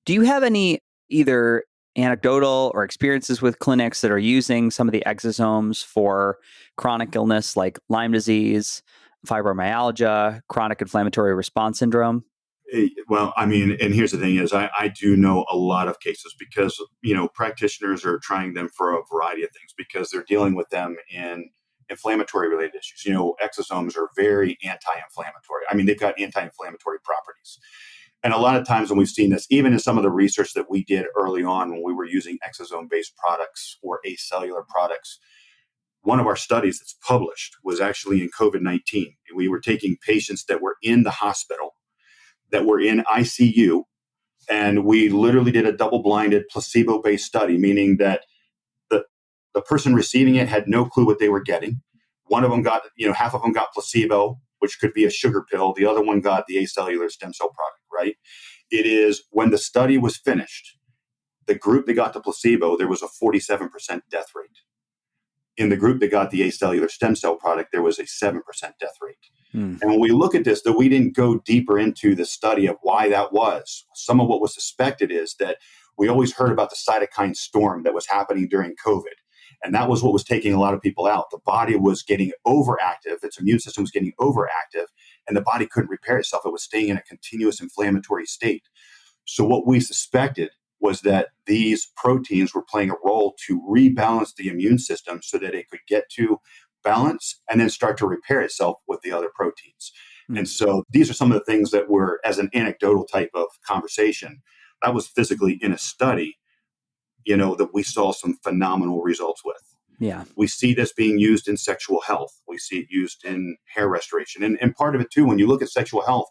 Do you have any either anecdotal or experiences with clinics that are using some of the exosomes for chronic illness like Lyme disease, fibromyalgia, chronic inflammatory response syndrome? Well, I mean, and here's the thing is I do know a lot of cases because, practitioners are trying them for a variety of things because they're dealing with them in inflammatory related issues. Exosomes are very anti-inflammatory. I mean, they've got anti-inflammatory properties. And a lot of times when we've seen this, even in some of the research that we did early on when we were using exosome-based products or acellular products, one of our studies that's published was actually in COVID-19. We were taking patients that were in the hospital, that were in ICU, and we literally did a double-blinded placebo-based study, meaning that the person receiving it had no clue what they were getting. One of them got, half of them got placebo, which could be a sugar pill. The other one got the acellular stem cell product, right? It is when the study was finished, the group that got the placebo, there was a 47% death rate. In the group that got the acellular stem cell product, there was a 7% death rate. And when we look at this, though we didn't go deeper into the study of why that was, some of what was suspected is that we always heard about the cytokine storm that was happening during COVID. And that was what was taking a lot of people out. The body was getting overactive. Its immune system was getting overactive, and the body couldn't repair itself. It was staying in a continuous inflammatory state. So what we suspected was that these proteins were playing a role to rebalance the immune system so that it could get to balance and then start to repair itself with the other proteins. And so these are some of the things that were, as an anecdotal type of conversation, that was physically in a study, that we saw some phenomenal results with. Yeah. We see this being used in sexual health. We see it used in hair restoration. And part of it too, when you look at sexual health,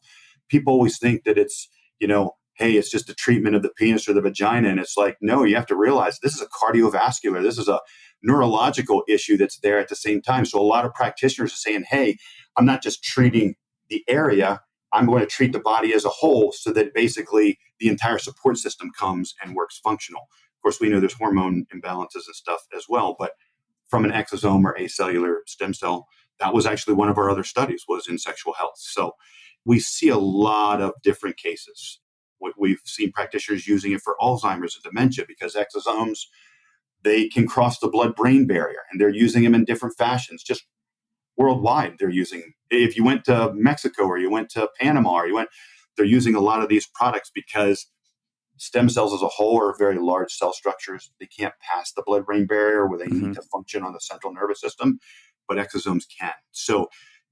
people always think that it's, hey, it's just a treatment of the penis or the vagina. And it's like, no, you have to realize this is a cardiovascular, this is a neurological issue that's there at the same time. So a lot of practitioners are saying, hey, I'm not just treating the area, I'm going to treat the body as a whole so that basically the entire support system comes and works functional. Of course, we know there's hormone imbalances and stuff as well, but from an exosome or acellular stem cell. That was actually one of our other studies, was in sexual health. So we see a lot of different cases. We've seen practitioners using it for Alzheimer's and dementia because exosomes, they can cross the blood-brain barrier, and they're using them in different fashions. Just worldwide, they're using. If you went to Mexico or you went to Panama or they're using a lot of these products because stem cells as a whole are very large cell structures. They can't pass the blood-brain barrier where they need to function on the central nervous system, but exosomes can. So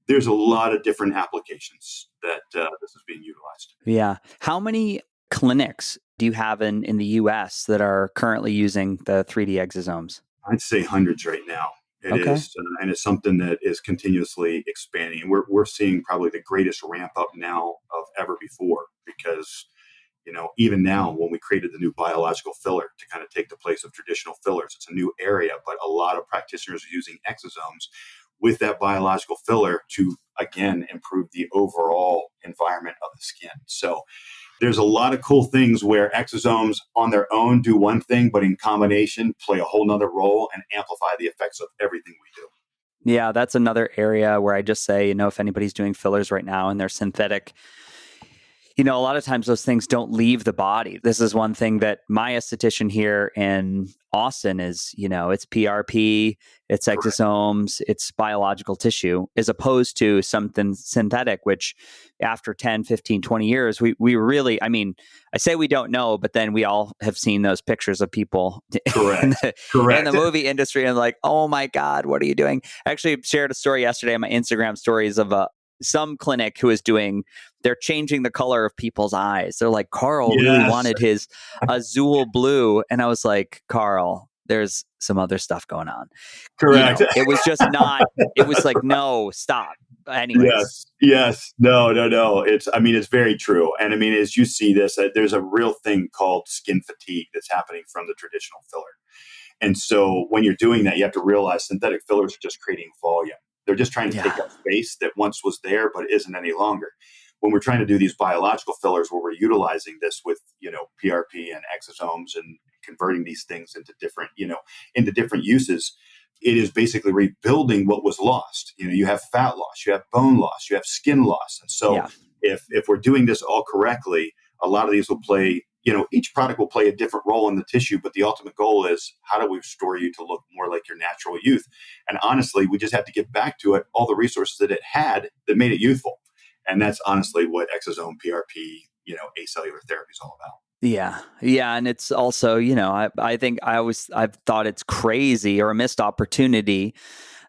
there's a lot of different applications that this is being utilized. Yeah. How many clinics do you have in the US that are currently using the 3D exosomes? I'd say hundreds right now. It Okay. is, and it's something that is continuously expanding. And we're seeing probably the greatest ramp up now of ever before because, even now when we created the new biological filler to kind of take the place of traditional fillers, it's a new area, but a lot of practitioners are using exosomes with that biological filler to, again, improve the overall environment of the skin. So there's a lot of cool things where exosomes on their own do one thing, but in combination play a whole nother role and amplify the effects of everything we do. Yeah, that's another area where I just say, if anybody's doing fillers right now and they're synthetic, a lot of times those things don't leave the body. This is one thing that my esthetician here in Austin is, it's PRP, it's exosomes, it's biological tissue, as opposed to something synthetic, which after 10, 15, 20 years, we really, I say we don't know, but then we all have seen those pictures of people in the movie industry and like, oh my God, what are you doing? I actually shared a story yesterday on my Instagram stories of some clinic who is they're changing the color of people's eyes. They're like, Carl really wanted his azul blue. And I was like, Carl, there's some other stuff going on. Correct. It was just not, it was like, no, stop. Anyways. Yes. No. It's very true. And as you see this, there's a real thing called skin fatigue that's happening from the traditional filler. And so when you're doing that, you have to realize synthetic fillers are just creating volume. They're just trying to take up space that once was there, but isn't any longer. When we're trying to do these biological fillers where we're utilizing this with, PRP and exosomes and converting these things into different uses, it is basically rebuilding what was lost. You have fat loss, you have bone loss, you have skin loss. And so if we're doing this all correctly, a lot of these will play, each product will play a different role in the tissue, but the ultimate goal is how do we restore you to look more like your natural youth? And honestly, we just have to get back to it, all the resources that it had that made it youthful. And that's honestly what exosome, PRP, acellular therapy is all about. Yeah. And it's also, I think I've thought it's crazy or a missed opportunity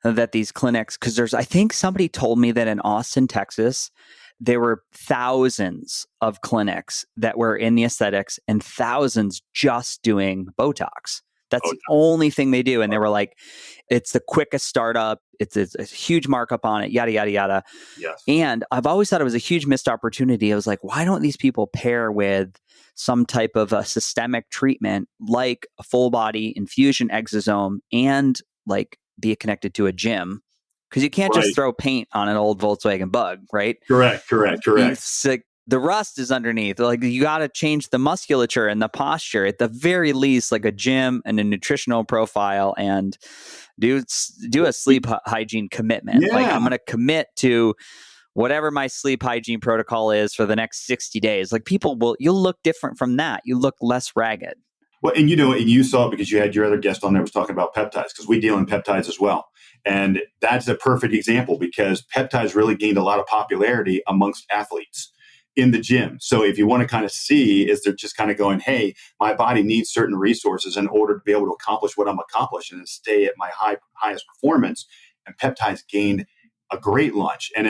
that these clinics, because I think somebody told me that in Austin, Texas, there were thousands of clinics that were in the aesthetics and thousands just doing Botox. That's the only thing they do. And they were like, it's the quickest startup. It's a huge markup on it, yada, yada, yada. Yes. And I've always thought it was a huge missed opportunity. I was like, why don't these people pair with some type of a systemic treatment like a full body infusion exosome and like be connected to a gym? Because you can't just throw paint on an old Volkswagen Bug, right? Correct. It's like the rust is underneath. Like you got to change the musculature and the posture at the very least, like a gym and a nutritional profile, and do a sleep hygiene commitment. Yeah. Like I'm going to commit to whatever my sleep hygiene protocol is for the next 60 days. Like you'll look different from that. You look less ragged. Well, and you saw it because you had your other guest on there was talking about peptides, because we deal in peptides as well. And that's a perfect example because peptides really gained a lot of popularity amongst athletes in the gym. So if you want to kind of see, is they're just kind of going, hey, my body needs certain resources in order to be able to accomplish what I'm accomplishing and stay at my highest performance. And peptides gained a great launch. And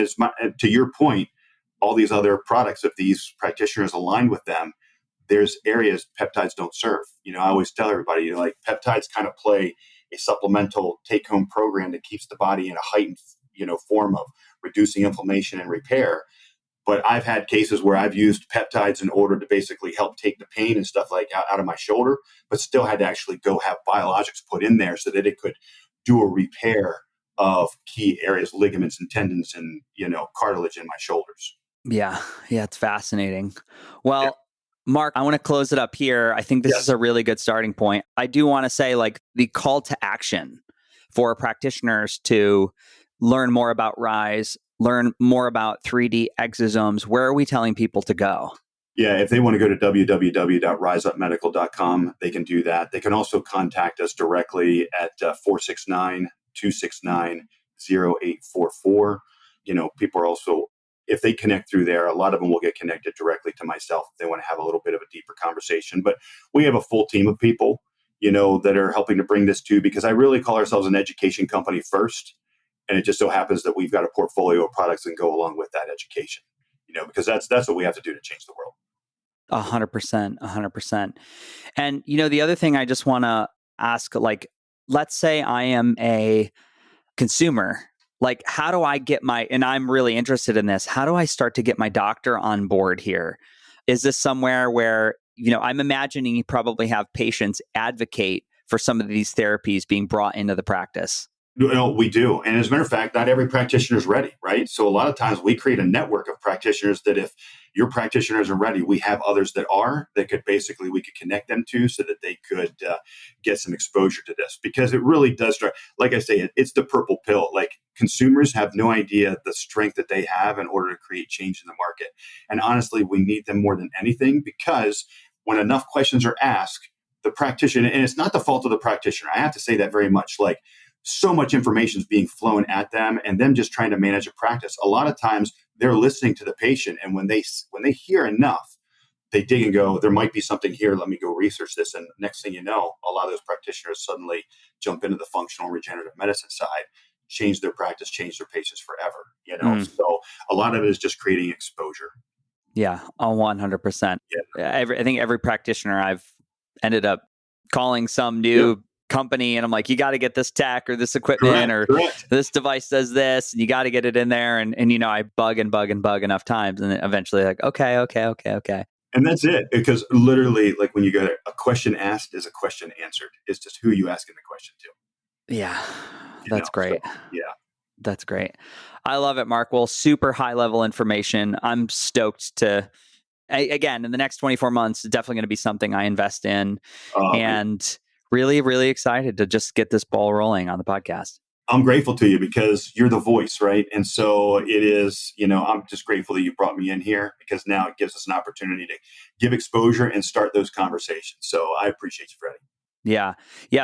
to your point, all these other products, if these practitioners align with them, there's areas peptides don't serve. I always tell everybody, peptides kind of play a supplemental take-home program that keeps the body in a heightened, form of reducing inflammation and repair. But I've had cases where I've used peptides in order to basically help take the pain and stuff like out of my shoulder, but still had to actually go have biologics put in there so that it could do a repair of key areas, ligaments and tendons and, cartilage in my shoulders. Yeah, it's fascinating. Well, Mark, I want to close it up here. I think this is a really good starting point. I do want to say, like, the call to action for practitioners to learn more about Rise, learn more about 3D exosomes, where are we telling people to go? Yeah, if they want to go to www.riseupmedical.com, they can do that. They can also contact us directly at 469-269-0844. People are also, if they connect through there, a lot of them will get connected directly to myself if they want to have a little bit of a deeper conversation. But we have a full team of people, that are helping to bring this to, because I really call ourselves an education company first. And it just so happens that we've got a portfolio of products that go along with that education, because that's what we have to do to change the world. 100%, 100%. And, the other thing I just want to ask, let's say I am a consumer, how do I get and I'm really interested in this, how do I start to get my doctor on board here? Is this somewhere where, I'm imagining you probably have patients advocate for some of these therapies being brought into the practice? No, we do. And as a matter of fact, not every practitioner is ready, right? So a lot of times we create a network of practitioners that if your practitioner isn't ready, we have others that are, we could connect them to so that they could get some exposure to this, because it really does start, like I say, it's the purple pill. Like, consumers have no idea the strength that they have in order to create change in the market. And honestly, we need them more than anything, because when enough questions are asked, the practitioner, and it's not the fault of the practitioner, I have to say that very much, so much information is being flown at them, and them just trying to manage a practice. A lot of times they're listening to the patient, and when they hear enough, they dig and go, there might be something here. Let me go research this. And next thing you know, a lot of those practitioners suddenly jump into the functional regenerative medicine side, change their practice, change their patients forever. So a lot of it is just creating exposure. Yeah, 100%. Yeah. I think every practitioner I've ended up calling some new company, and I'm like, you got to get this tech or this equipment Correct. This device does this, and you got to get it in there. And I bug enough times, and then eventually okay. And that's it, because literally, when you get a question asked is a question answered. It's just who you asking the question to. Yeah, that's great. So, yeah. That's great. I love it, Mark. Well, super high level information. I'm stoked to, again, in the next 24 months, definitely going to be something I invest in. And really, really excited to just get this ball rolling on the podcast. I'm grateful to you because you're the voice, right? And so it is, I'm just grateful that you brought me in here, because now it gives us an opportunity to give exposure and start those conversations. So I appreciate you, Freddie. Yeah.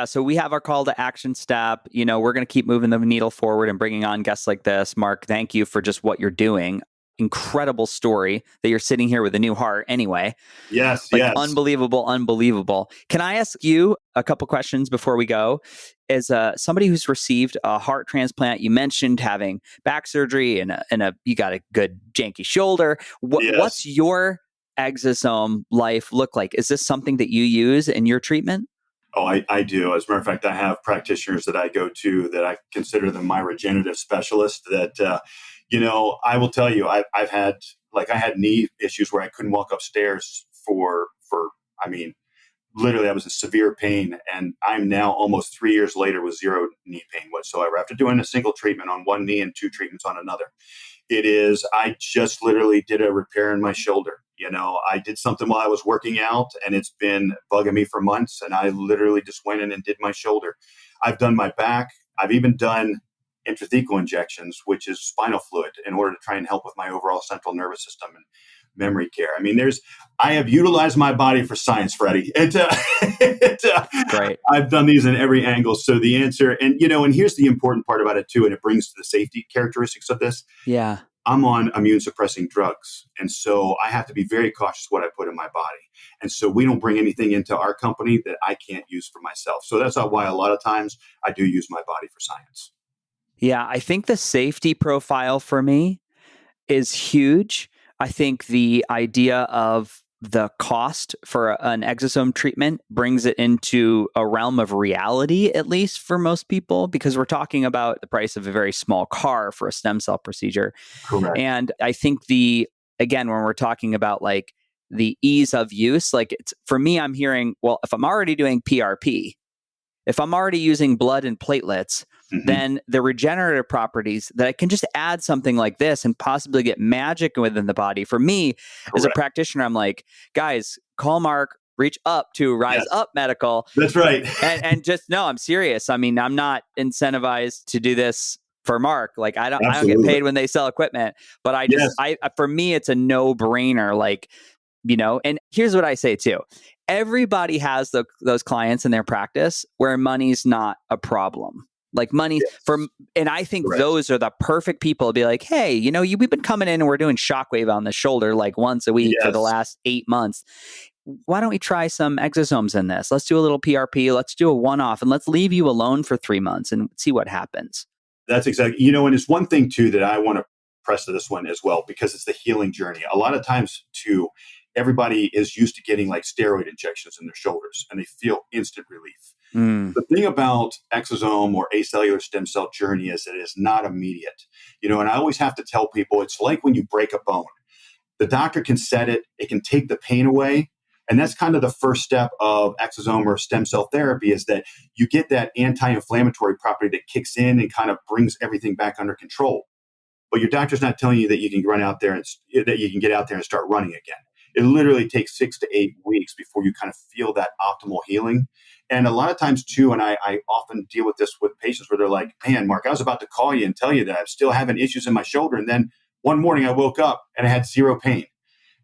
So we have our call to action step. We're going to keep moving the needle forward and bringing on guests like this. Mark, thank you for just what you're doing. Incredible story that you're sitting here with a new heart anyway. Yes. Unbelievable. Can I ask you a couple questions before we go? As somebody who's received a heart transplant, you mentioned having back surgery and you got a good janky shoulder. What's your exosome life look like? Is this something that you use in your treatment? Oh, I do. As a matter of fact, I have practitioners that I go to that I consider them my regenerative specialist that, I will tell you, I've had, I had knee issues where I couldn't walk upstairs literally I was in severe pain, and I'm now almost 3 years later with zero knee pain whatsoever after doing a single treatment on one knee and 2 treatments on another. I just literally did a repair in my shoulder. I did something while I was working out, and it's been bugging me for months. And I literally just went in and did my shoulder. I've done my back. I've even done intrathecal injections, which is spinal fluid, in order to try and help with my overall central nervous system and memory care. I have utilized my body for science, Freddie. Great. I've done these in every angle. So the answer, and here's the important part about it too, and it brings to the safety characteristics of this. Yeah. I'm on immune suppressing drugs. And so I have to be very cautious what I put in my body. And so we don't bring anything into our company that I can't use for myself. So that's why a lot of times I do use my body for science. Yeah. I think the safety profile for me is huge. I think the idea of the cost for an exosome treatment brings it into a realm of reality, at least for most people, because we're talking about the price of a very small car for a stem cell procedure. Correct. And I think again, when we're talking about the ease of use, it's, for me, I'm hearing, well, if I'm already doing PRP, if I'm already using blood and platelets, then the regenerative properties that I can just add something like this and possibly get magic within the body. For me, as a practitioner, I'm like, guys, call Mark, reach up to Rise Up Medical. That's right. and just, no, I'm serious. I mean, I'm not incentivized to do this for Mark. Like I don't get paid when they sell equipment, but for me, it's a no brainer. Like, and here's what I say too. Everybody has those clients in their practice where money's not a problem. Like money and I think those are the perfect people to be like, hey, we've been coming in and we're doing shockwave on the shoulder like once a week for the last 8 months. Why don't we try some exosomes in this? Let's do a little PRP. Let's do a one-off and let's leave you alone for 3 months and see what happens. That's exactly, and it's one thing too that I want to press to this one as well, because it's the healing journey. A lot of times too, everybody is used to getting like steroid injections in their shoulders and they feel instant relief. The thing about exosome or acellular stem cell journey is that it is not immediate, and I always have to tell people it's like when you break a bone. The doctor can set it, it can take the pain away. And that's kind of the first step of exosome or stem cell therapy, is that you get that anti-inflammatory property that kicks in and kind of brings everything back under control. But your doctor's not telling you that you can run out there and that you can get out there and start running again. It literally takes 6 to 8 weeks before you kind of feel that optimal healing. And a lot of times too, and I often deal with this with patients where they're like, man, Mark, I was about to call you and tell you that I'm still having issues in my shoulder. And then one morning I woke up and I had zero pain.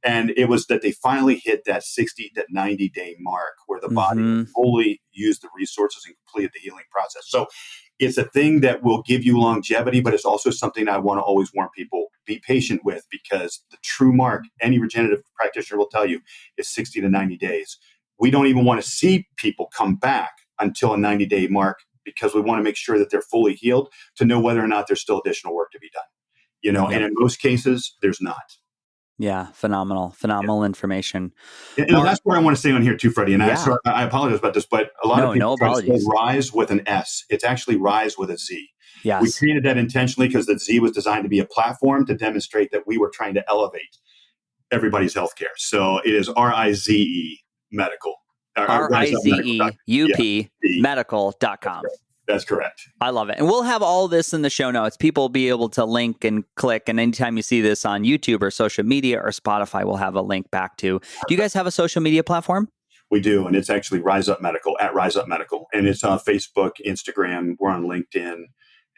And it was that they finally hit that 60 to 90 day mark where the body fully used the resources and completed the healing process. So it's a thing that will give you longevity, but it's also something I want to always warn people, be patient with, because the true mark, any regenerative practitioner will tell you, is 60 to 90 days. We don't even want to see people come back until a 90-day mark, because we want to make sure that they're fully healed to know whether or not there's still additional work to be done. And in most cases, there's not. Yeah, phenomenal information. And that's what I want to say on here too, Freddie. And I apologize about this, but a lot of people try to say Rise with an S. It's actually Rise with a Z. Yes. We created that intentionally because the Z was designed to be a platform to demonstrate that we were trying to elevate everybody's healthcare. So it is RIZE Medical. RIZEUP medical.com. That's correct. I love it. And we'll have all this in the show notes. People will be able to link and click. And anytime you see this on YouTube or social media or Spotify, we'll have a link back to. Do you guys have a social media platform? We do. And it's actually Rise Up Medical, at Rise Up Medical. And it's on Facebook, Instagram. We're on LinkedIn.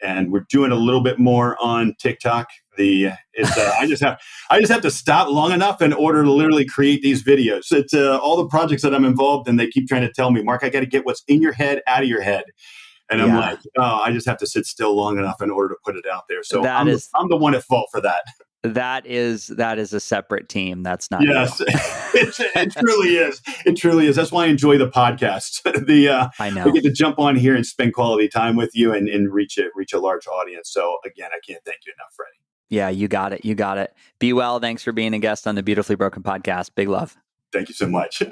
And we're doing a little bit more on TikTok. I just have to stop long enough in order to literally create these videos. It's all the projects that I'm involved in. They keep trying to tell me, Mark, I got to get what's in your head out of your head. And I'm like, I just have to sit still long enough in order to put it out there. So I'm the one at fault for that. That is a separate team. That's not. Yes, it truly is. It truly is. That's why I enjoy the podcast. I know we get to jump on here and spend quality time with you and reach a large audience. So again, I can't thank you enough, Freddie. Yeah, you got it. You got it. Be well. Thanks for being a guest on the Beautifully Broken podcast. Big love. Thank you so much.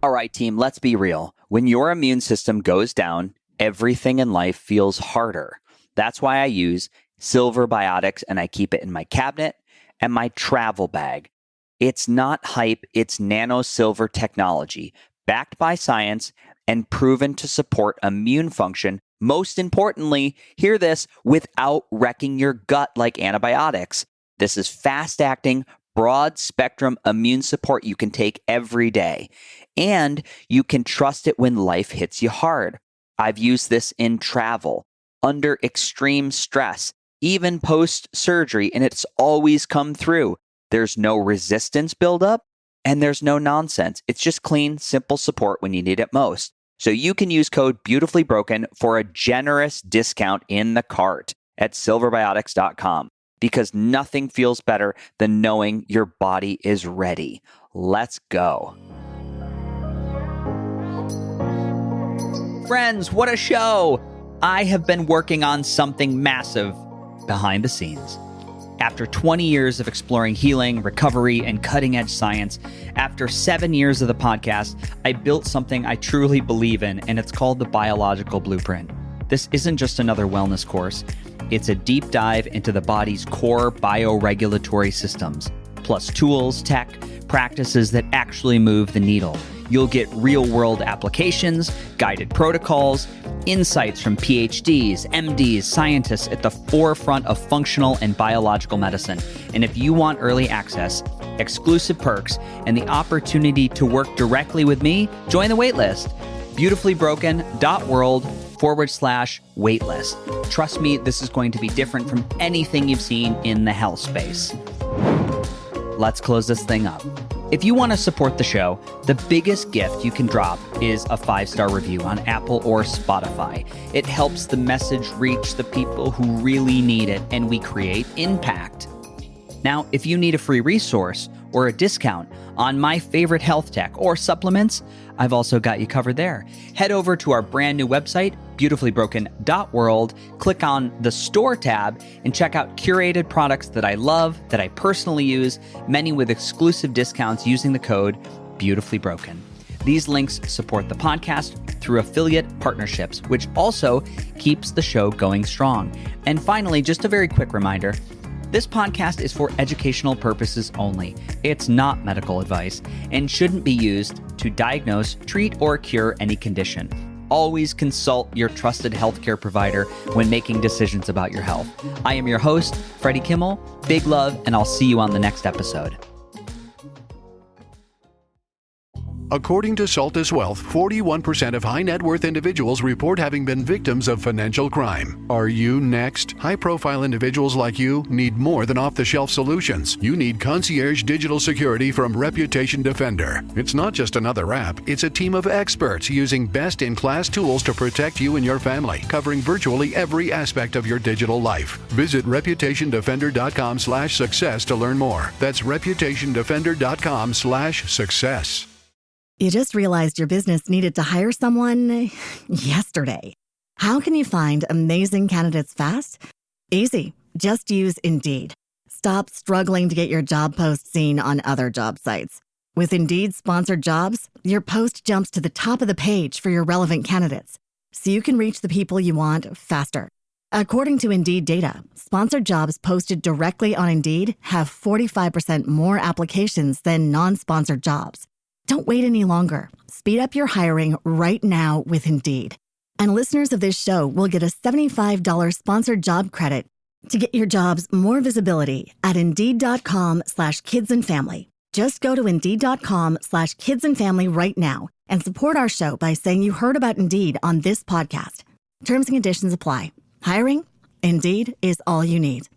All right, team, let's be real. When your immune system goes down, everything in life feels harder. That's why I use Silver Biotics, and I keep it in my cabinet and my travel bag. It's not hype, it's nano silver technology, backed by science and proven to support immune function. Most importantly, hear this, without wrecking your gut like antibiotics. This is fast-acting, broad-spectrum immune support you can take every day. And you can trust it when life hits you hard. I've used this in travel, under extreme stress, even post-surgery, and it's always come through. There's no resistance buildup, and there's no nonsense. It's just clean, simple support when you need it most. So you can use code BeautifullyBroken for a generous discount in the cart at silverbiotics.com, because nothing feels better than knowing your body is ready. Let's go. Friends, what a show! I have been working on something massive behind the scenes. After 20 years of exploring healing, recovery, and cutting-edge science, after 7 years of the podcast, I built something I truly believe in, and it's called the Biological Blueprint. This isn't just another wellness course. It's a deep dive into the body's core bioregulatory systems, plus tools, tech, practices that actually move the needle. You'll get real-world applications, guided protocols, insights from PhDs, MDs, scientists at the forefront of functional and biological medicine. And if you want early access, exclusive perks, and the opportunity to work directly with me, join the waitlist. beautifulybroken.world/waitlist. Trust me, this is going to be different from anything you've seen in the health space. Let's close this thing up. If you want to support the show, the biggest gift you can drop is a 5-star review on Apple or Spotify. It helps the message reach the people who really need it, and we create impact. Now, if you need a free resource or a discount on my favorite health tech or supplements, I've also got you covered there. Head over to our brand new website, beautifulybroken.world, click on the store tab, and check out curated products that I love, that I personally use, many with exclusive discounts using the code BeautifullyBroken. These links support the podcast through affiliate partnerships, which also keeps the show going strong. And finally, just a very quick reminder, this podcast is for educational purposes only. It's not medical advice and shouldn't be used to diagnose, treat, or cure any condition. Always consult your trusted healthcare provider when making decisions about your health. I am your host, Freddie Kimmel. Big love, and I'll see you on the next episode. According to Saltus Wealth, 41% of high net worth individuals report having been victims of financial crime. Are you next? High-profile individuals like you need more than off-the-shelf solutions. You need concierge digital security from Reputation Defender. It's not just another app, it's a team of experts using best-in-class tools to protect you and your family, covering virtually every aspect of your digital life. Visit reputationdefender.com/success to learn more. That's reputationdefender.com/success. You just realized your business needed to hire someone yesterday. How can you find amazing candidates fast? Easy. Just use Indeed. Stop struggling to get your job post seen on other job sites. With Indeed sponsored jobs, your post jumps to the top of the page for your relevant candidates, so you can reach the people you want faster. According to Indeed data, sponsored jobs posted directly on Indeed have 45% more applications than non-sponsored jobs. Don't wait any longer. Speed up your hiring right now with Indeed. And listeners of this show will get a $75 sponsored job credit to get your jobs more visibility at Indeed.com/kidsandfamily. Just go to Indeed.com/kidsandfamily right now and support our show by saying you heard about Indeed on this podcast. Terms and conditions apply. Hiring? Indeed is all you need.